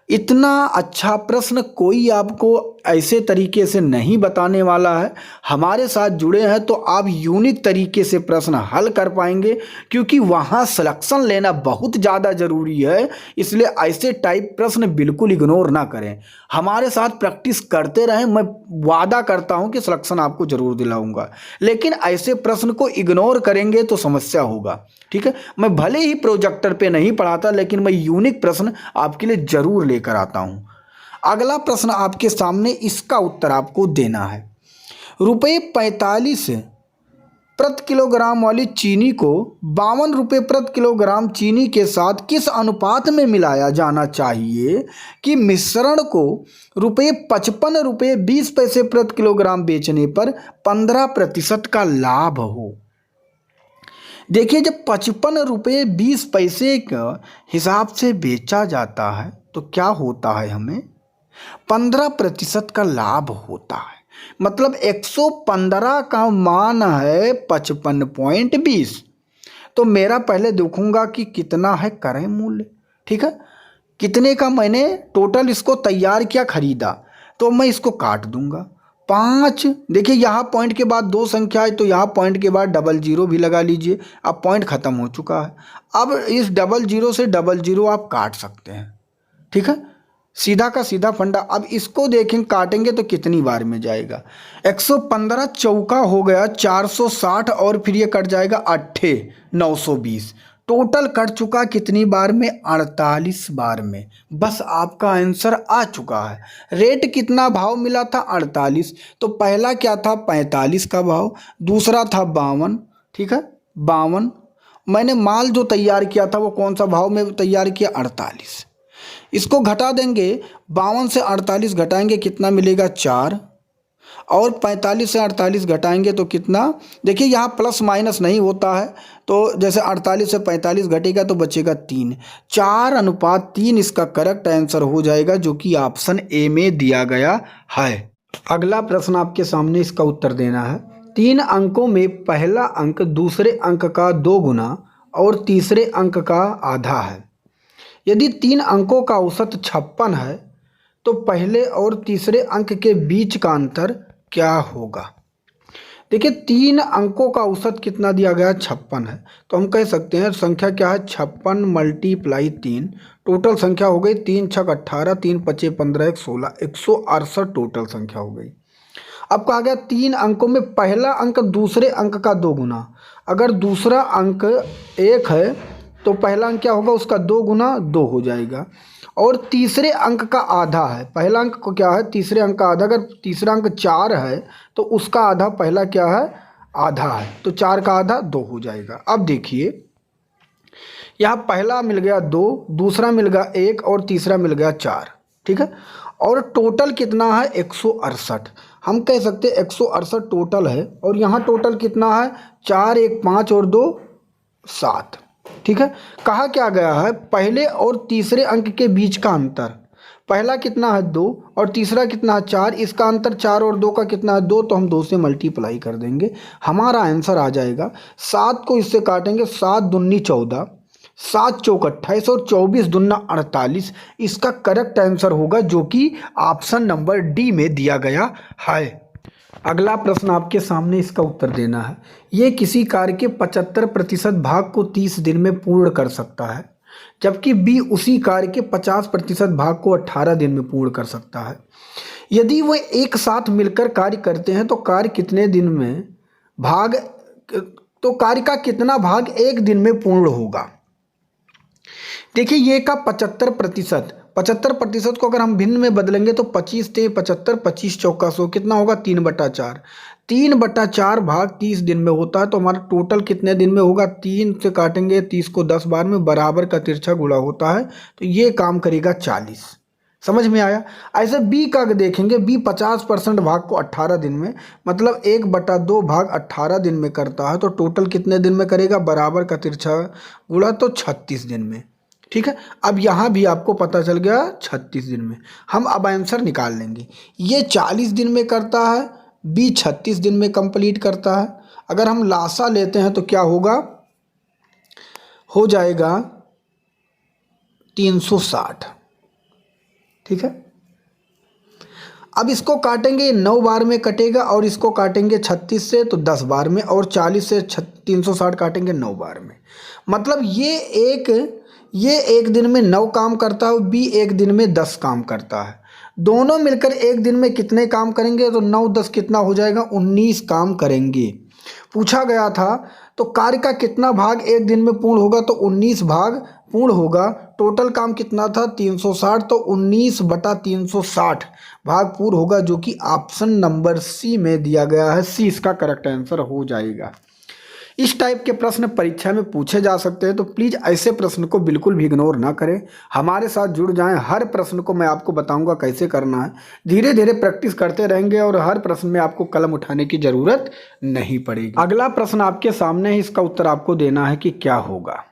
इतना अच्छा प्रश्न कोई आपको ऐसे तरीके से नहीं बताने वाला है। हमारे साथ जुड़े हैं तो आप यूनिक तरीके से प्रश्न हल कर पाएंगे, क्योंकि वहाँ सिलेक्शन लेना बहुत ज़्यादा ज़रूरी है। इसलिए ऐसे टाइप प्रश्न बिल्कुल इग्नोर ना करें, हमारे साथ प्रैक्टिस करते रहें। मैं वादा करता हूँ कि सिलेक्शन आपको ज़रूर दिलाऊंगा, लेकिन ऐसे प्रश्न को इग्नोर करेंगे तो समस्या होगा। ठीक है, मैं भले ही प्रोजेक्टर पे नहीं पढ़ाता, लेकिन मैं यूनिक प्रश्न आपके लिए ज़रूर लेकर आता हूँ। अगला प्रश्न आपके सामने, इसका उत्तर आपको देना है। ₹45 प्रति किलोग्राम वाली चीनी को 52 रुपये प्रति किलोग्राम चीनी के साथ किस अनुपात में मिलाया जाना चाहिए कि मिश्रण को ₹55.20 प्रति किलोग्राम बेचने पर 15% का लाभ हो। देखिए, जब 55.20 का हिसाब से बेचा जाता है तो क्या होता है, हमें 15% का लाभ होता है। मतलब 115 का मान है 55.20, तो मेरा पहले देखूंगा कि कितना है क्रय मूल्य। ठीक है, कितने का मैंने टोटल इसको तैयार किया, खरीदा, तो मैं इसको काट दूंगा 5। देखिए यहाँ पॉइंट के बाद 2 संख्या है, तो यहाँ पॉइंट के बाद 00 भी लगा लीजिए। अब पॉइंट ख़त्म हो चुका है। अब इस 00 से 00 आप काट सकते हैं। ठीक है, सीधा का सीधा फंडा। अब इसको देखें, काटेंगे तो कितनी बार में जाएगा, 115 चौका हो गया 460, और फिर ये कट जाएगा 8 920। टोटल कट चुका कितनी बार में, 48 बार में। बस आपका आंसर आ चुका है। रेट कितना भाव मिला था, 48। तो पहला क्या था, 45 का भाव, दूसरा था 52। ठीक है, 52। मैंने माल जो तैयार किया था वो कौन सा भाव में तैयार किया, 48। इसको घटा देंगे, 52 से 48 घटाएंगे कितना मिलेगा, 4। और 45 से 48 घटाएंगे तो कितना, देखिए यहाँ प्लस माइनस नहीं होता है, तो जैसे 48 से 45 घटेगा तो बचेगा 3। 4:3 इसका करेक्ट आंसर हो जाएगा, जो कि ऑप्शन ए में दिया गया है। अगला प्रश्न आपके सामने, इसका उत्तर देना है। 3 अंकों में पहला अंक दूसरे अंक का 2 गुना और तीसरे अंक का आधा है। यदि 3 अंकों का औसत 56 है तो पहले और तीसरे अंक के बीच का अंतर क्या होगा। देखिए 3 अंकों का औसत कितना दिया गया, 56 है, तो हम कह सकते हैं संख्या क्या है, 56 × 3। टोटल संख्या हो गई 3 × 6 = 18, 3 × 5 = 15, 1 × 16, 168 टोटल संख्या हो गई। अब कहा गया 3 अंकों में पहला अंक दूसरे अंक का 2 गुना। अगर दूसरा अंक 1 है तो पहला अंक क्या होगा, उसका 2 गुना 2 हो जाएगा। और तीसरे अंक का आधा है, पहला अंक को क्या है, तीसरे अंक का आधा। अगर तीसरा अंक 4 है तो उसका आधा पहला क्या है, आधा है, तो 4 का आधा 2 हो जाएगा। अब देखिए यहाँ पहला मिल गया 2, दूसरा मिल गया 1 और तीसरा मिल गया 4। ठीक है, और टोटल कितना है, 168। हम कह सकते हैं 168 टोटल है, और यहाँ टोटल कितना है, 4 1 5 और 2 7। ठीक है, कहा क्या गया है, पहले और तीसरे अंक के बीच का अंतर। पहला कितना है 2 और तीसरा कितना है 4, इसका अंतर 4 और 2 का कितना है 2, तो हम 2 से मल्टीप्लाई कर देंगे, हमारा आंसर आ जाएगा। 7 को इससे काटेंगे, 7 दूनी 14, 7 चौक 28 और 24 दूना 48। इसका करेक्ट आंसर होगा, जो कि ऑप्शन नंबर डी में दिया गया है। अगला प्रश्न आपके सामने, इसका उत्तर देना है। ये किसी कार्य के 75% भाग को 30 दिन में पूर्ण कर सकता है, जबकि बी उसी कार्य के 50% भाग को 18 दिन में पूर्ण कर सकता है। यदि वे एक साथ मिलकर कार्य करते हैं तो कार्य कितने दिन में भाग तो कार्य का कितना भाग एक दिन में पूर्ण होगा। देखिए ये का 75%, 75% को अगर हम भिन्न में बदलेंगे तो 25 × 75, 25 चौका 100, कितना होगा 3/4। 3/4 भाग 30 दिन में होता है, तो हमारा टोटल कितने दिन में होगा। 3 से काटेंगे 30 को 10 बार में, बराबर का तिरछा गुणा होता है, तो ये काम करेगा 40। समझ में आया। ऐसे बी का देखेंगे, बी 50% भाग को 18 दिन में, मतलब 1/2 भाग 18 दिन में करता है, तो टोटल कितने दिन में करेगा, बराबर का तिरछा गुणा तो 36 दिन में। ठीक है, अब यहाँ भी आपको पता चल गया 36 दिन में। हम अब आंसर निकाल लेंगे। ये 40 दिन में करता है, बी 36 दिन में कंप्लीट करता है। अगर हम लासा लेते हैं तो क्या होगा, हो जाएगा 360। ठीक है, अब इसको काटेंगे 9 बार में कटेगा, और इसको काटेंगे 36 से तो 10 बार में, और 40 से 360 काटेंगे 9 बार में। मतलब ये एक दिन में 9 काम करता है, बी एक दिन में 10 काम करता है। दोनों मिलकर एक दिन में कितने काम करेंगे, तो 9 10 कितना हो जाएगा, 19 काम करेंगे। पूछा गया था तो कार्य का कितना भाग एक दिन में पूर्ण होगा, तो 19 भाग पूर्ण होगा। टोटल काम कितना था 360, तो 19/360 भाग पूर्ण होगा, जो कि ऑप्शन नंबर सी में दिया गया है। सी इसका करेक्ट आंसर हो जाएगा। इस टाइप के प्रश्न परीक्षा में पूछे जा सकते हैं, तो प्लीज़ ऐसे प्रश्न को बिल्कुल भी इग्नोर ना करें, हमारे साथ जुड़ जाएं। हर प्रश्न को मैं आपको बताऊंगा कैसे करना है। धीरे धीरे प्रैक्टिस करते रहेंगे और हर प्रश्न में आपको कलम उठाने की ज़रूरत नहीं पड़ेगी। अगला प्रश्न आपके सामने है, इसका उत्तर आपको देना है कि क्या होगा।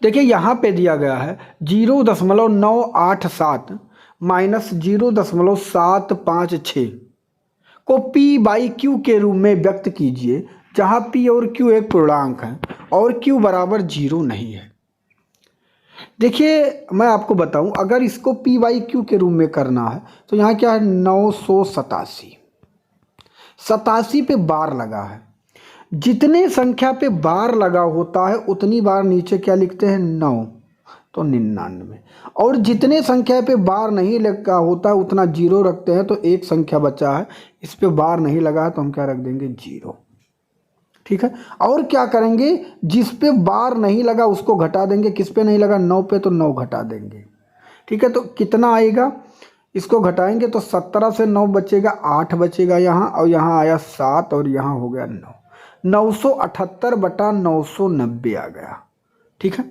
देखिए यहाँ पे दिया गया है 0.987 माइनस 0.756 को P/Q के रूप में व्यक्त कीजिए, जहाँ P और Q एक पूर्णांक है और Q बराबर 0 नहीं है। देखिए मैं आपको बताऊं, अगर इसको P/Q के रूप में करना है तो यहाँ क्या है 987, 87 पे बार लगा है। जितने संख्या पे बार लगा होता है उतनी बार नीचे क्या लिखते हैं 9, तो 99। और जितने संख्या पे बार नहीं लगा होता है उतना 0 रखते हैं, तो एक संख्या बचा है, इस पे बार नहीं लगा है तो हम क्या रख देंगे 0। ठीक है, और क्या करेंगे, जिस पे बार नहीं लगा उसको घटा देंगे, किस पे नहीं लगा 9 पे, तो 9 घटा देंगे। ठीक है, तो कितना आएगा, इसको घटाएंगे तो 17 से 9 बचेगा, 8 बचेगा यहाँ, और यहाँ आया 7 और यहाँ हो गया 9, 978/990 आ गया। ठीक है,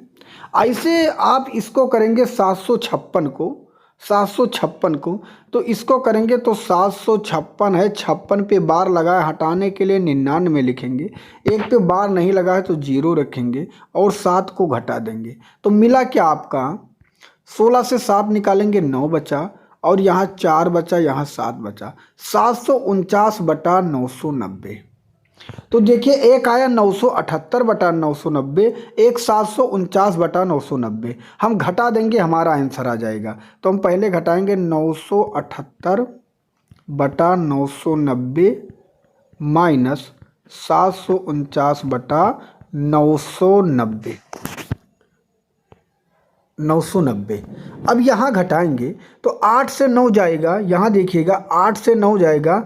ऐसे आप इसको करेंगे 756 को, तो इसको करेंगे तो 756 है, 56 पे बार लगा है, हटाने के लिए 99 लिखेंगे, एक पे बार नहीं लगा है तो 0 रखेंगे और 7 को घटा देंगे, तो मिला क्या आपका 16 से 7 निकालेंगे 9 बचा, और यहाँ 4 बचा, यहाँ 7 बचा, 749/990। तो देखिए एक आया 978/990, एक 749/990। हम घटा देंगे, हमारा आंसर आ जाएगा। तो हम पहले घटाएंगे 978/990 माइनस 749/990। अब यहाँ घटाएंगे तो 8 से 9 जाएगा, यहाँ देखिएगा 8 से 9 जाएगा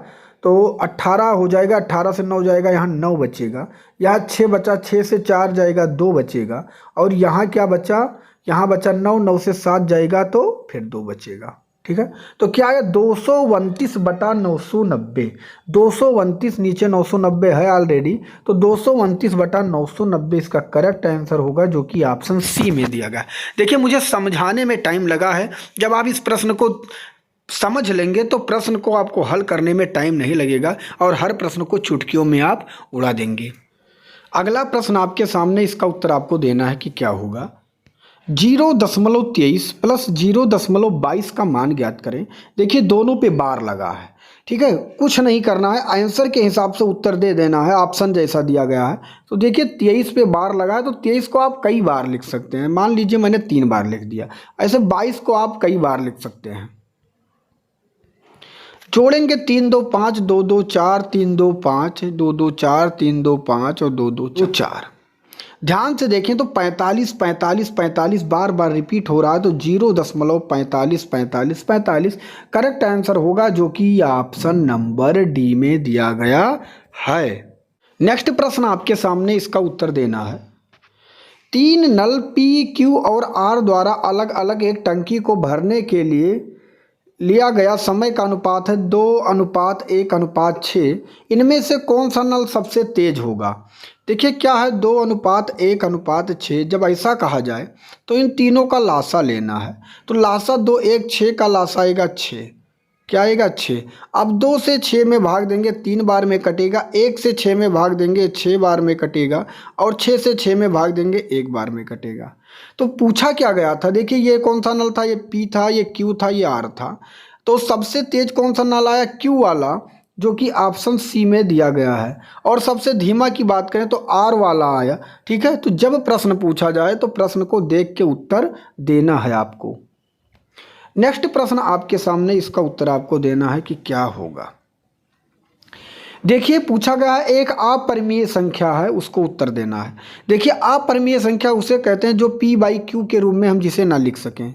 तो 18 हो जाएगा, 18 से 9 जाएगा, यहाँ 9 बचेगा, यहाँ 6 बचा, 6 से 4 जाएगा 2 बचेगा, और यहाँ क्या बचा, यहाँ बचा 9, 9 से 7 जाएगा तो फिर 2 बचेगा। ठीक है, तो क्या है 229/990, 229 नीचे 990 है ऑलरेडी, तो 229/990 इसका करेक्ट आंसर होगा, जो कि ऑप्शन सी में दिया गया। देखिए मुझे समझाने में टाइम लगा है, जब आप इस प्रश्न को समझ लेंगे तो प्रश्न को आपको हल करने में टाइम नहीं लगेगा और हर प्रश्न को चुटकियों में आप उड़ा देंगे। अगला प्रश्न आपके सामने, इसका उत्तर आपको देना है कि क्या होगा। 0.23 प्लस 0.22 का मान ज्ञात करें। देखिए दोनों पे बार लगा है। ठीक है, कुछ नहीं करना है, आंसर के हिसाब से उत्तर दे देना है, ऑप्शन जैसा दिया गया है। तो देखिए 23 पे बार लगा है, तो 23 को आप कई बार लिख सकते हैं। मान लीजिए मैंने 3 बार लिख दिया, ऐसे 22 को आप कई बार लिख सकते हैं। जोड़ेंगे 3 2 5 2 2 4 3 2 5 2 2 4 3 2 5 और 2 2 4। ध्यान से देखें तो 45 45 45 बार बार रिपीट हो रहा है, तो 0.45 45 45 करेक्ट आंसर होगा, जो कि ऑप्शन नंबर डी में दिया गया है। नेक्स्ट प्रश्न आपके सामने, इसका उत्तर देना है। 3 नल पी, क्यू और आर द्वारा अलग अलग एक टंकी को भरने के लिए लिया गया समय का अनुपात है 2:1:6। इनमें से कौन सा नल सबसे तेज होगा? देखिए क्या है, 2:1:6। जब ऐसा कहा जाए तो इन तीनों का लासा लेना है। तो लासा 2, 1, 6 का लासा आएगा 6। क्या आएगा? 6। अब 2 से 6 में भाग देंगे 3 बार में कटेगा, 1 से 6 में भाग देंगे 6 बार में कटेगा, और 6 से 6 में भाग देंगे 1 बार में कटेगा। तो पूछा क्या गया था? देखिए ये कौन सा नल था? ये पी था, ये क्यू था, ये आर था। तो सबसे तेज कौन सा नल आया? क्यू वाला, जो कि ऑप्शन सी में दिया गया है। और सबसे धीमा की बात करें तो आर वाला आया। ठीक है, तो जब प्रश्न पूछा जाए तो प्रश्न को देख के उत्तर देना है आपको। नेक्स्ट प्रश्न आपके सामने, इसका उत्तर आपको देना है कि क्या होगा। देखिए पूछा गया है एक अपरिमेय संख्या है, उसको उत्तर देना है। देखिए अपरिमेय संख्या उसे कहते हैं जो p/q के रूप में हम जिसे ना लिख सकें।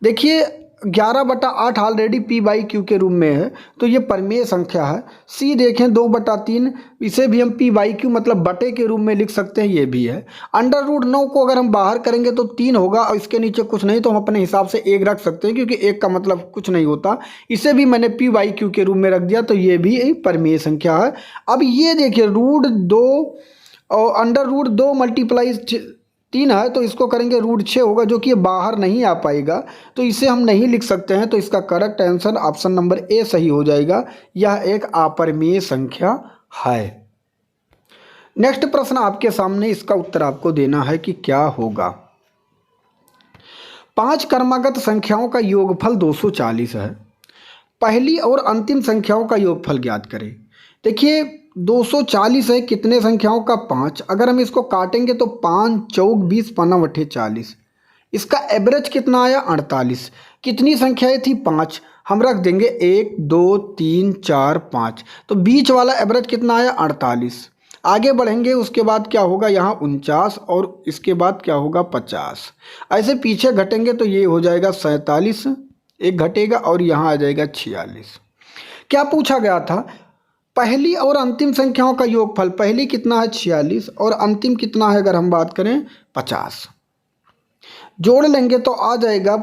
देखिए 11/8 ऑलरेडी p/q के रूप में है, तो ये परिमेय संख्या है। c देखें 2/3, इसे भी हम p/q मतलब बटे के रूप में लिख सकते हैं, ये भी है। √9 को अगर हम बाहर करेंगे तो 3 होगा, और इसके नीचे कुछ नहीं तो हम अपने हिसाब से 1 रख सकते हैं, क्योंकि 1 का मतलब कुछ नहीं होता। इसे भी मैंने p/q के रूप में रख दिया, तो ये भी एक परिमेय संख्या है। अब ये देखिए √2 और √2 मल्टीप्लाई 3 है, तो इसको करेंगे √6 होगा, जो कि ये बाहर नहीं आ पाएगा, तो इसे हम नहीं लिख सकते हैं। तो इसका correct answer option number A सही हो जाएगा। यह एक अपरिमेय संख्या है। नेक्स्ट प्रश्न आपके सामने, इसका उत्तर आपको देना है कि क्या होगा। 5 क्रमागत संख्याओं का योगफल 240 है। पहली और अंतिम संख्याओं का योगफल ज्ञात करें। देखिए 240 है, कितने संख्याओं का? 5। अगर हम इसको काटेंगे तो 5 चौक 20 5 40। इसका एवरेज कितना आया? 48। कितनी संख्याएं थी? 5। हम रख देंगे 1 2 3 4 5, तो बीच वाला एवरेज कितना आया? 48। आगे बढ़ेंगे, उसके बाद क्या होगा? यहाँ 49, और इसके बाद क्या होगा? 50। ऐसे पीछे घटेंगे तो ये हो जाएगा 47, एक घटेगा, और यहाँ आ जाएगा 46। क्या पूछा गया था? पहली और अंतिम संख्याओं का योगफल। पहली कितना है? 46, और अंतिम कितना है अगर हम बात करें? 50। जोड़ लेंगे तो आ जाएगा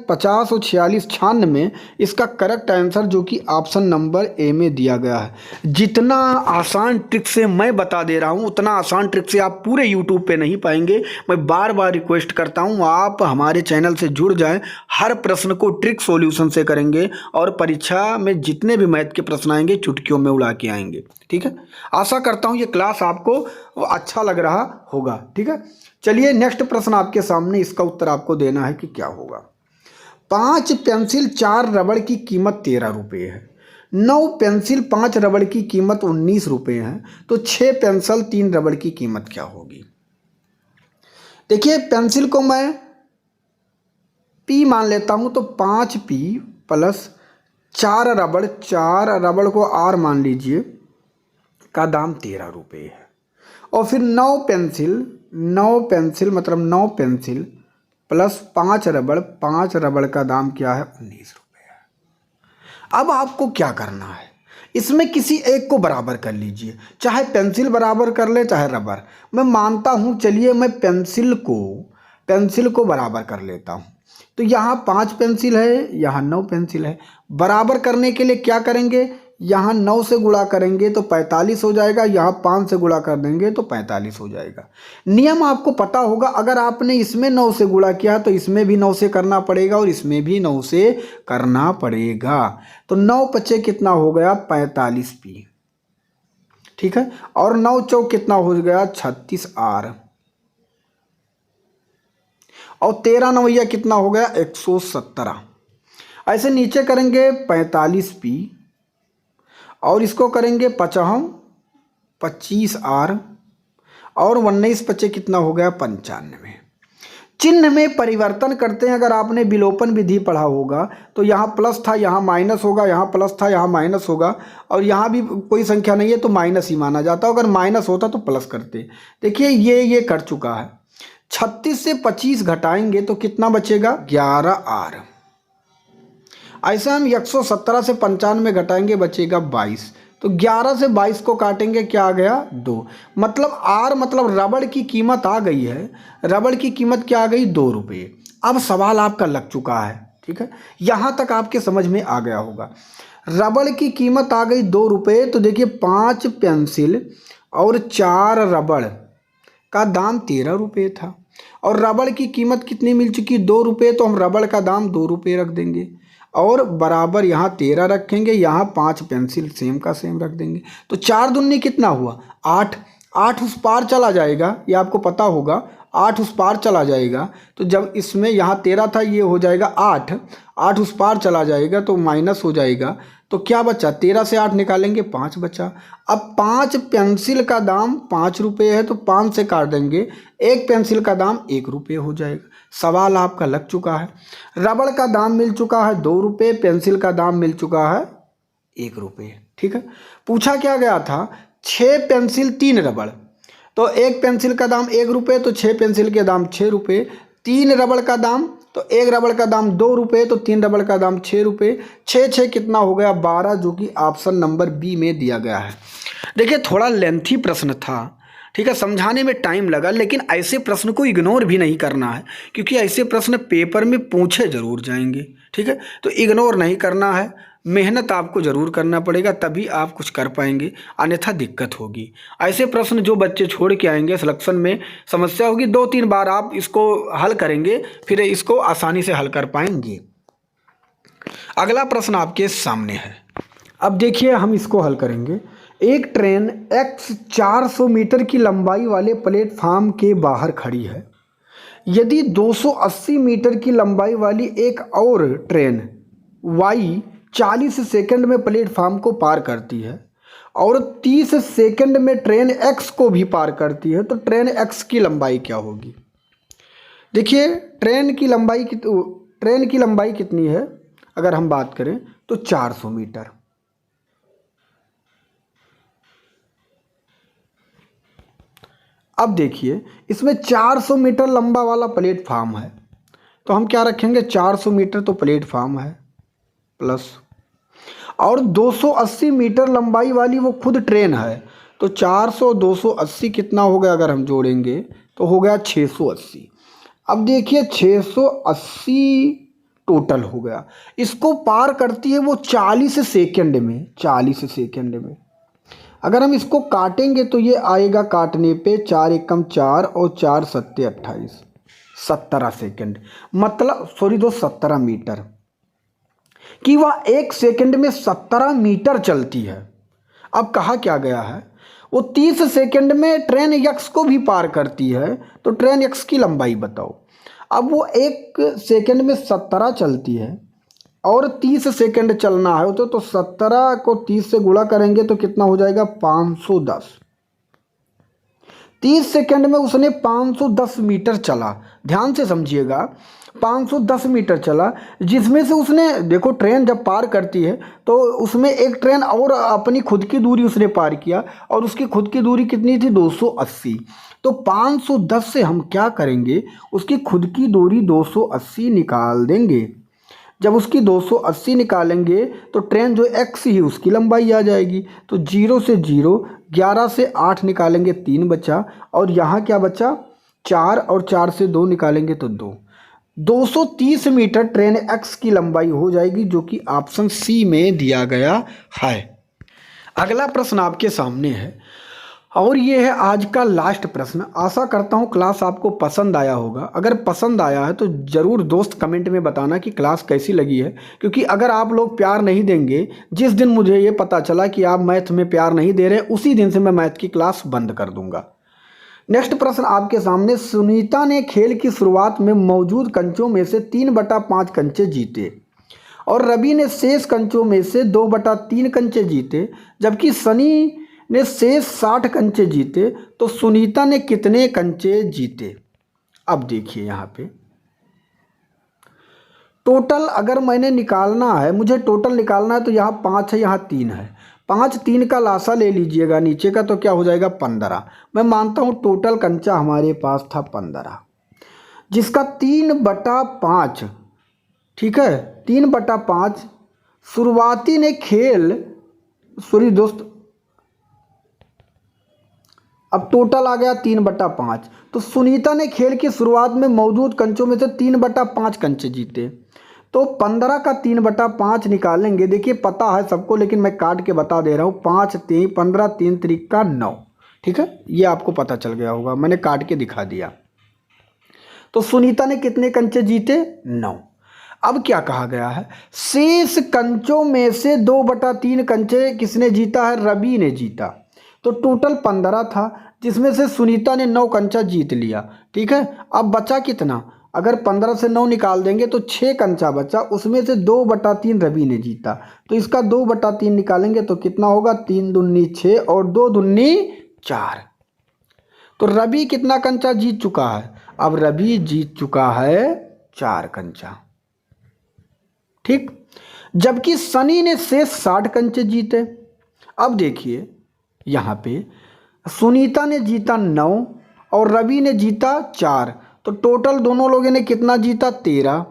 50 और 46 96। इसका करेक्ट आंसर जो कि ऑप्शन नंबर ए में दिया गया है। जितना आसान ट्रिक से मैं बता दे रहा हूँ, उतना आसान ट्रिक से आप पूरे यूट्यूब पे नहीं पाएंगे। मैं बार बार रिक्वेस्ट करता हूँ आप हमारे चैनल से जुड़ जाएं। हर प्रश्न को ट्रिक सॉल्यूशन से करेंगे, और परीक्षा में जितने भी मैथ के प्रश्न आएंगे चुटकियों में उड़ा के आएंगे। ठीक है, आशा करता हूँ ये क्लास आपको अच्छा लग रहा होगा। ठीक है, चलिए नेक्स्ट प्रश्न आपके सामने, इसका उत्तर आपको देना है कि क्या होगा। 5 पेंसिल 4 रबड़ की कीमत 13 रुपये है। 9 पेंसिल 5 रबड़ की कीमत 19 रुपये है। तो 6 पेंसिल 3 रबड़ की कीमत क्या होगी? देखिए पेंसिल को मैं P मान लेता हूं, तो 5P प्लस 4 रबड़ को R मान लीजिए, का दाम 13 रुपये है। और फिर 9 पेंसिल मतलब 9 पेंसिल प्लस 5 रबड़ का दाम क्या है? 19 रुपये है। अब आपको क्या करना है? इसमें किसी एक को बराबर कर लीजिए, चाहे पेंसिल बराबर कर ले चाहे रबड़। मैं मानता हूँ, चलिए मैं पेंसिल को बराबर कर लेता हूँ। तो यहाँ 5 पेंसिल है, यहाँ 9 पेंसिल है। बराबर करने के लिए क्या करेंगे? यहाँ 9 से गुणा करेंगे तो 45 हो जाएगा, यहाँ 5 से गुणा कर देंगे तो 45 हो जाएगा। नियम आपको पता होगा, अगर आपने इसमें 9 से गुणा किया तो इसमें भी 9 से करना पड़ेगा, और इसमें भी 9 से करना पड़ेगा। तो 9 पचे कितना हो गया? 45P। ठीक है, और 9 चौक कितना हो गया? 36R, और 13 नवैया कितना हो गया? 117। ऐसे नीचे करेंगे 45P, और इसको करेंगे 25R, और 19 पचे कितना हो गया? 95। चिन्ह में परिवर्तन करते हैं। अगर आपने विलोपन विधि पढ़ा होगा तो यहाँ प्लस था, यहाँ माइनस होगा, यहाँ प्लस था, यहाँ माइनस होगा, और यहाँ भी कोई संख्या नहीं है तो माइनस ही माना जाता। अगर माइनस होता तो प्लस करते। देखिए ये कर चुका है। 36 से 25 घटाएंगे तो कितना बचेगा? 11R। ऐसे हम 117 से 95 घटाएंगे, बचेगा 22। तो 11 से 22 को काटेंगे, क्या आ गया 2। मतलब आर मतलब रबड़ की कीमत आ गई है, रबड़ की कीमत क्या आ गई 2 रुपये। अब सवाल आपका लग चुका है, ठीक है, यहाँ तक आपके समझ में आ गया होगा। रबड़ की कीमत आ गई 2 रुपये, तो देखिए 5 पेंसिल और 4 रबड़ का दाम 13 रुपये था, और रबड़ की कीमत कितनी मिल चुकी 2 रुपये, तो हम रबड़ का दाम 2 रुपये रख देंगे और बराबर यहाँ 13 रखेंगे, यहाँ 5 पेंसिल सेम का सेम रख देंगे। तो 4 दूनी कितना हुआ 8, 8 उस पार चला जाएगा, ये आपको पता होगा, 8 उस पार चला जाएगा। तो जब इसमें यहाँ 13 था, ये हो जाएगा 8, 8 उस पार चला जाएगा तो माइनस हो जाएगा, तो क्या बचा 13 से 8 निकालेंगे 5 बचा। अब 5 पेंसिल का दाम 5 रुपये है, तो 5 से काट देंगे, एक पेंसिल का दाम 1 रुपये हो जाएगा। सवाल आपका लग चुका है। रबड़ का दाम मिल चुका है 2 रुपये, पेंसिल का दाम मिल चुका है 1 रुपये, ठीक है। पूछा क्या गया था 6 पेंसिल 3 रबड़, तो एक पेंसिल का दाम 1 रुपये, तो 6 पेंसिल के दाम 6 रुपये। 3 रबड़ का दाम, तो एक रबड़ का दाम 2 रुपये, तो 3 रबड़ का दाम 6 रुपये। 6 6 कितना हो गया 12, जो कि ऑप्शन नंबर बी में दिया गया है। देखिए थोड़ा लेंथी प्रश्न था, ठीक है, समझाने में टाइम लगा, लेकिन ऐसे प्रश्न को इग्नोर भी नहीं करना है, क्योंकि ऐसे प्रश्न पेपर में पूछे जरूर जाएंगे, ठीक है। तो इग्नोर नहीं करना है, मेहनत आपको ज़रूर करना पड़ेगा, तभी आप कुछ कर पाएंगे, अन्यथा दिक्कत होगी। ऐसे प्रश्न जो बच्चे छोड़ के आएंगे सिलेक्शन में समस्या होगी, 2-3 बार आप इसको हल करेंगे, फिर इसको आसानी से हल कर पाएंगे। अगला प्रश्न आपके सामने है, अब देखिए हम इसको हल करेंगे। एक ट्रेन x 400 मीटर की लंबाई वाले प्लेटफार्म के बाहर खड़ी है। यदि 280 मीटर की लंबाई वाली एक और ट्रेन y 40 सेकंड में प्लेटफार्म को पार करती है और 30 सेकंड में ट्रेन x को भी पार करती है, तो ट्रेन x की लंबाई क्या होगी। देखिए ट्रेन की लंबाई कितनी है, अगर हम बात करें तो 400 मीटर। अब देखिए इसमें 400 मीटर लंबा वाला प्लेटफार्म है, तो हम क्या रखेंगे 400 मीटर तो प्लेटफार्म है प्लस, और 280 मीटर लंबाई वाली वो खुद ट्रेन है, तो 400 280 कितना हो गया, अगर हम जोड़ेंगे तो हो गया 680। अब देखिए 680 टोटल हो गया, इसको पार करती है वो 40 सेकंड में, 40 सेकंड में। अगर हम इसको काटेंगे तो ये आएगा काटने पे 4 एकम 4 और 4 सत्ते 28, 17 सेकंड, मतलब 17 मीटर कि वह 1 सेकंड में 17 मीटर चलती है। अब कहा क्या गया है, वो 30 सेकंड में ट्रेन x को भी पार करती है, तो ट्रेन x की लंबाई बताओ। अब वो 1 सेकंड में 17 चलती है और 30 सेकंड चलना है, तो 17 को 30 से गुणा करेंगे तो कितना हो जाएगा 510। 30 सेकंड में उसने 510 मीटर चला, ध्यान से समझिएगा, 510 मीटर चला, जिसमें से उसने देखो ट्रेन जब पार करती है तो उसमें एक ट्रेन और अपनी खुद की दूरी उसने पार किया, और उसकी खुद की दूरी कितनी थी 280। तो 510 से हम क्या करेंगे, उसकी खुद की दूरी 280 निकाल देंगे। जब उसकी 280 निकालेंगे तो ट्रेन जो x ही उसकी लंबाई आ जाएगी, तो 0 से 0, 11 से 8 निकालेंगे 3 बचा, और यहाँ क्या बचा 4, और 4 से 2 निकालेंगे तो 2, 230 मीटर ट्रेन x की लंबाई हो जाएगी, जो कि ऑप्शन सी में दिया गया है। अगला प्रश्न आपके सामने है, और ये है आज का लास्ट प्रश्न। आशा करता हूँ क्लास आपको पसंद आया होगा। अगर पसंद आया है तो ज़रूर दोस्त कमेंट में बताना कि क्लास कैसी लगी है, क्योंकि अगर आप लोग प्यार नहीं देंगे, जिस दिन मुझे ये पता चला कि आप मैथ में प्यार नहीं दे रहे, उसी दिन से मैं मैथ की क्लास बंद कर दूंगा। नेक्स्ट प्रश्न आपके सामने, सुनीता ने खेल की शुरुआत में मौजूद कंचों में से 3/5 कंचे जीते और रवि ने शेष कंचों में से 2/3 कंचे जीते, जबकि सनी ने शेष 60 कंचे जीते, तो सुनीता ने कितने कंचे जीते। अब देखिए यहाँ पे टोटल अगर मैंने निकालना है, मुझे टोटल निकालना है, तो यहाँ 5 है, यहाँ 3 है, 5 3 का लासा ले लीजिएगा नीचे का, तो क्या हो जाएगा 15। मैं मानता हूँ टोटल कंचा हमारे पास था 15, जिसका 3/5, ठीक है, 3/5 शुरुआती ने खेल सॉरी दोस्त, अब टोटल आ गया 3/5। तो सुनीता ने खेल की शुरुआत में मौजूद कंचों में से 3/5 कंचे जीते। तो 15 का 3/5 निकालेंगे। देखिए पता है सबको, लेकिन मैं काट के बता दे रहा हूँ। 5 3 15, 3 त्रिक का 9। ठीक है, ये आपको पता चल गया होगा, मैंने काट के दिखा दिया। तो सुनीता ने कितने कंचे जीते? 9। अब क्या कहा गया है, शेष कंचों में से 2/3 कंचे किसने जीता है? रवि ने जीता। तो टोटल 15 था, जिसमें से सुनीता ने 9 कंचा जीत लिया। ठीक है, अब बचा कितना? अगर 15 से 9 निकाल देंगे तो 6 कंचा बचा, उसमें से 2/3 रवि ने जीता। तो इसका 2/3 निकालेंगे तो कितना होगा? 3 दूनी 6 और 2 दूनी 4। तो रवि कितना कंचा जीत चुका है? अब रवि जीत चुका है 4 कंचा। ठीक, जबकि सनी ने शेष 60 कंचे जीते। अब देखिए यहाँ पे सुनीता ने जीता 9 और रवि ने जीता 4। तो टोटल दोनों लोगों ने कितना जीता? 13।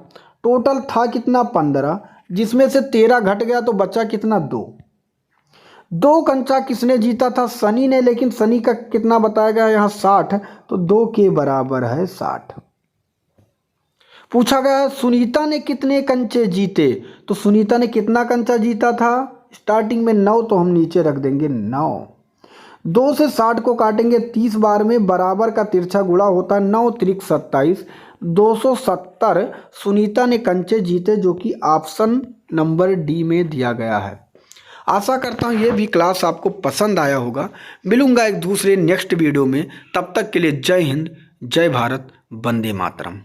टोटल था कितना? 15, जिसमें से 13 घट गया तो बचा कितना? 2 कंचा किसने जीता था? सनी ने, लेकिन सनी का कितना बताया गया यहाँ? 60। तो 2 के बराबर है 60। पूछा गया है सुनीता ने कितने कंचे जीते। तो सुनीता ने कितना कंचा जीता था? स्टार्टिंग में 9, तो हम नीचे रख देंगे 9। 2 से 60 को काटेंगे 30 बार में, बराबर का तिरछा गुणा होता है 9 त्रिक 27। 270 सुनीता ने कंचे जीते, जो कि ऑप्शन नंबर डी में दिया गया है। आशा करता हूँ ये भी क्लास आपको पसंद आया होगा। मिलूंगा एक दूसरे नेक्स्ट वीडियो में, तब तक के लिए जय हिंद, जय भारत, वंदे मातरम।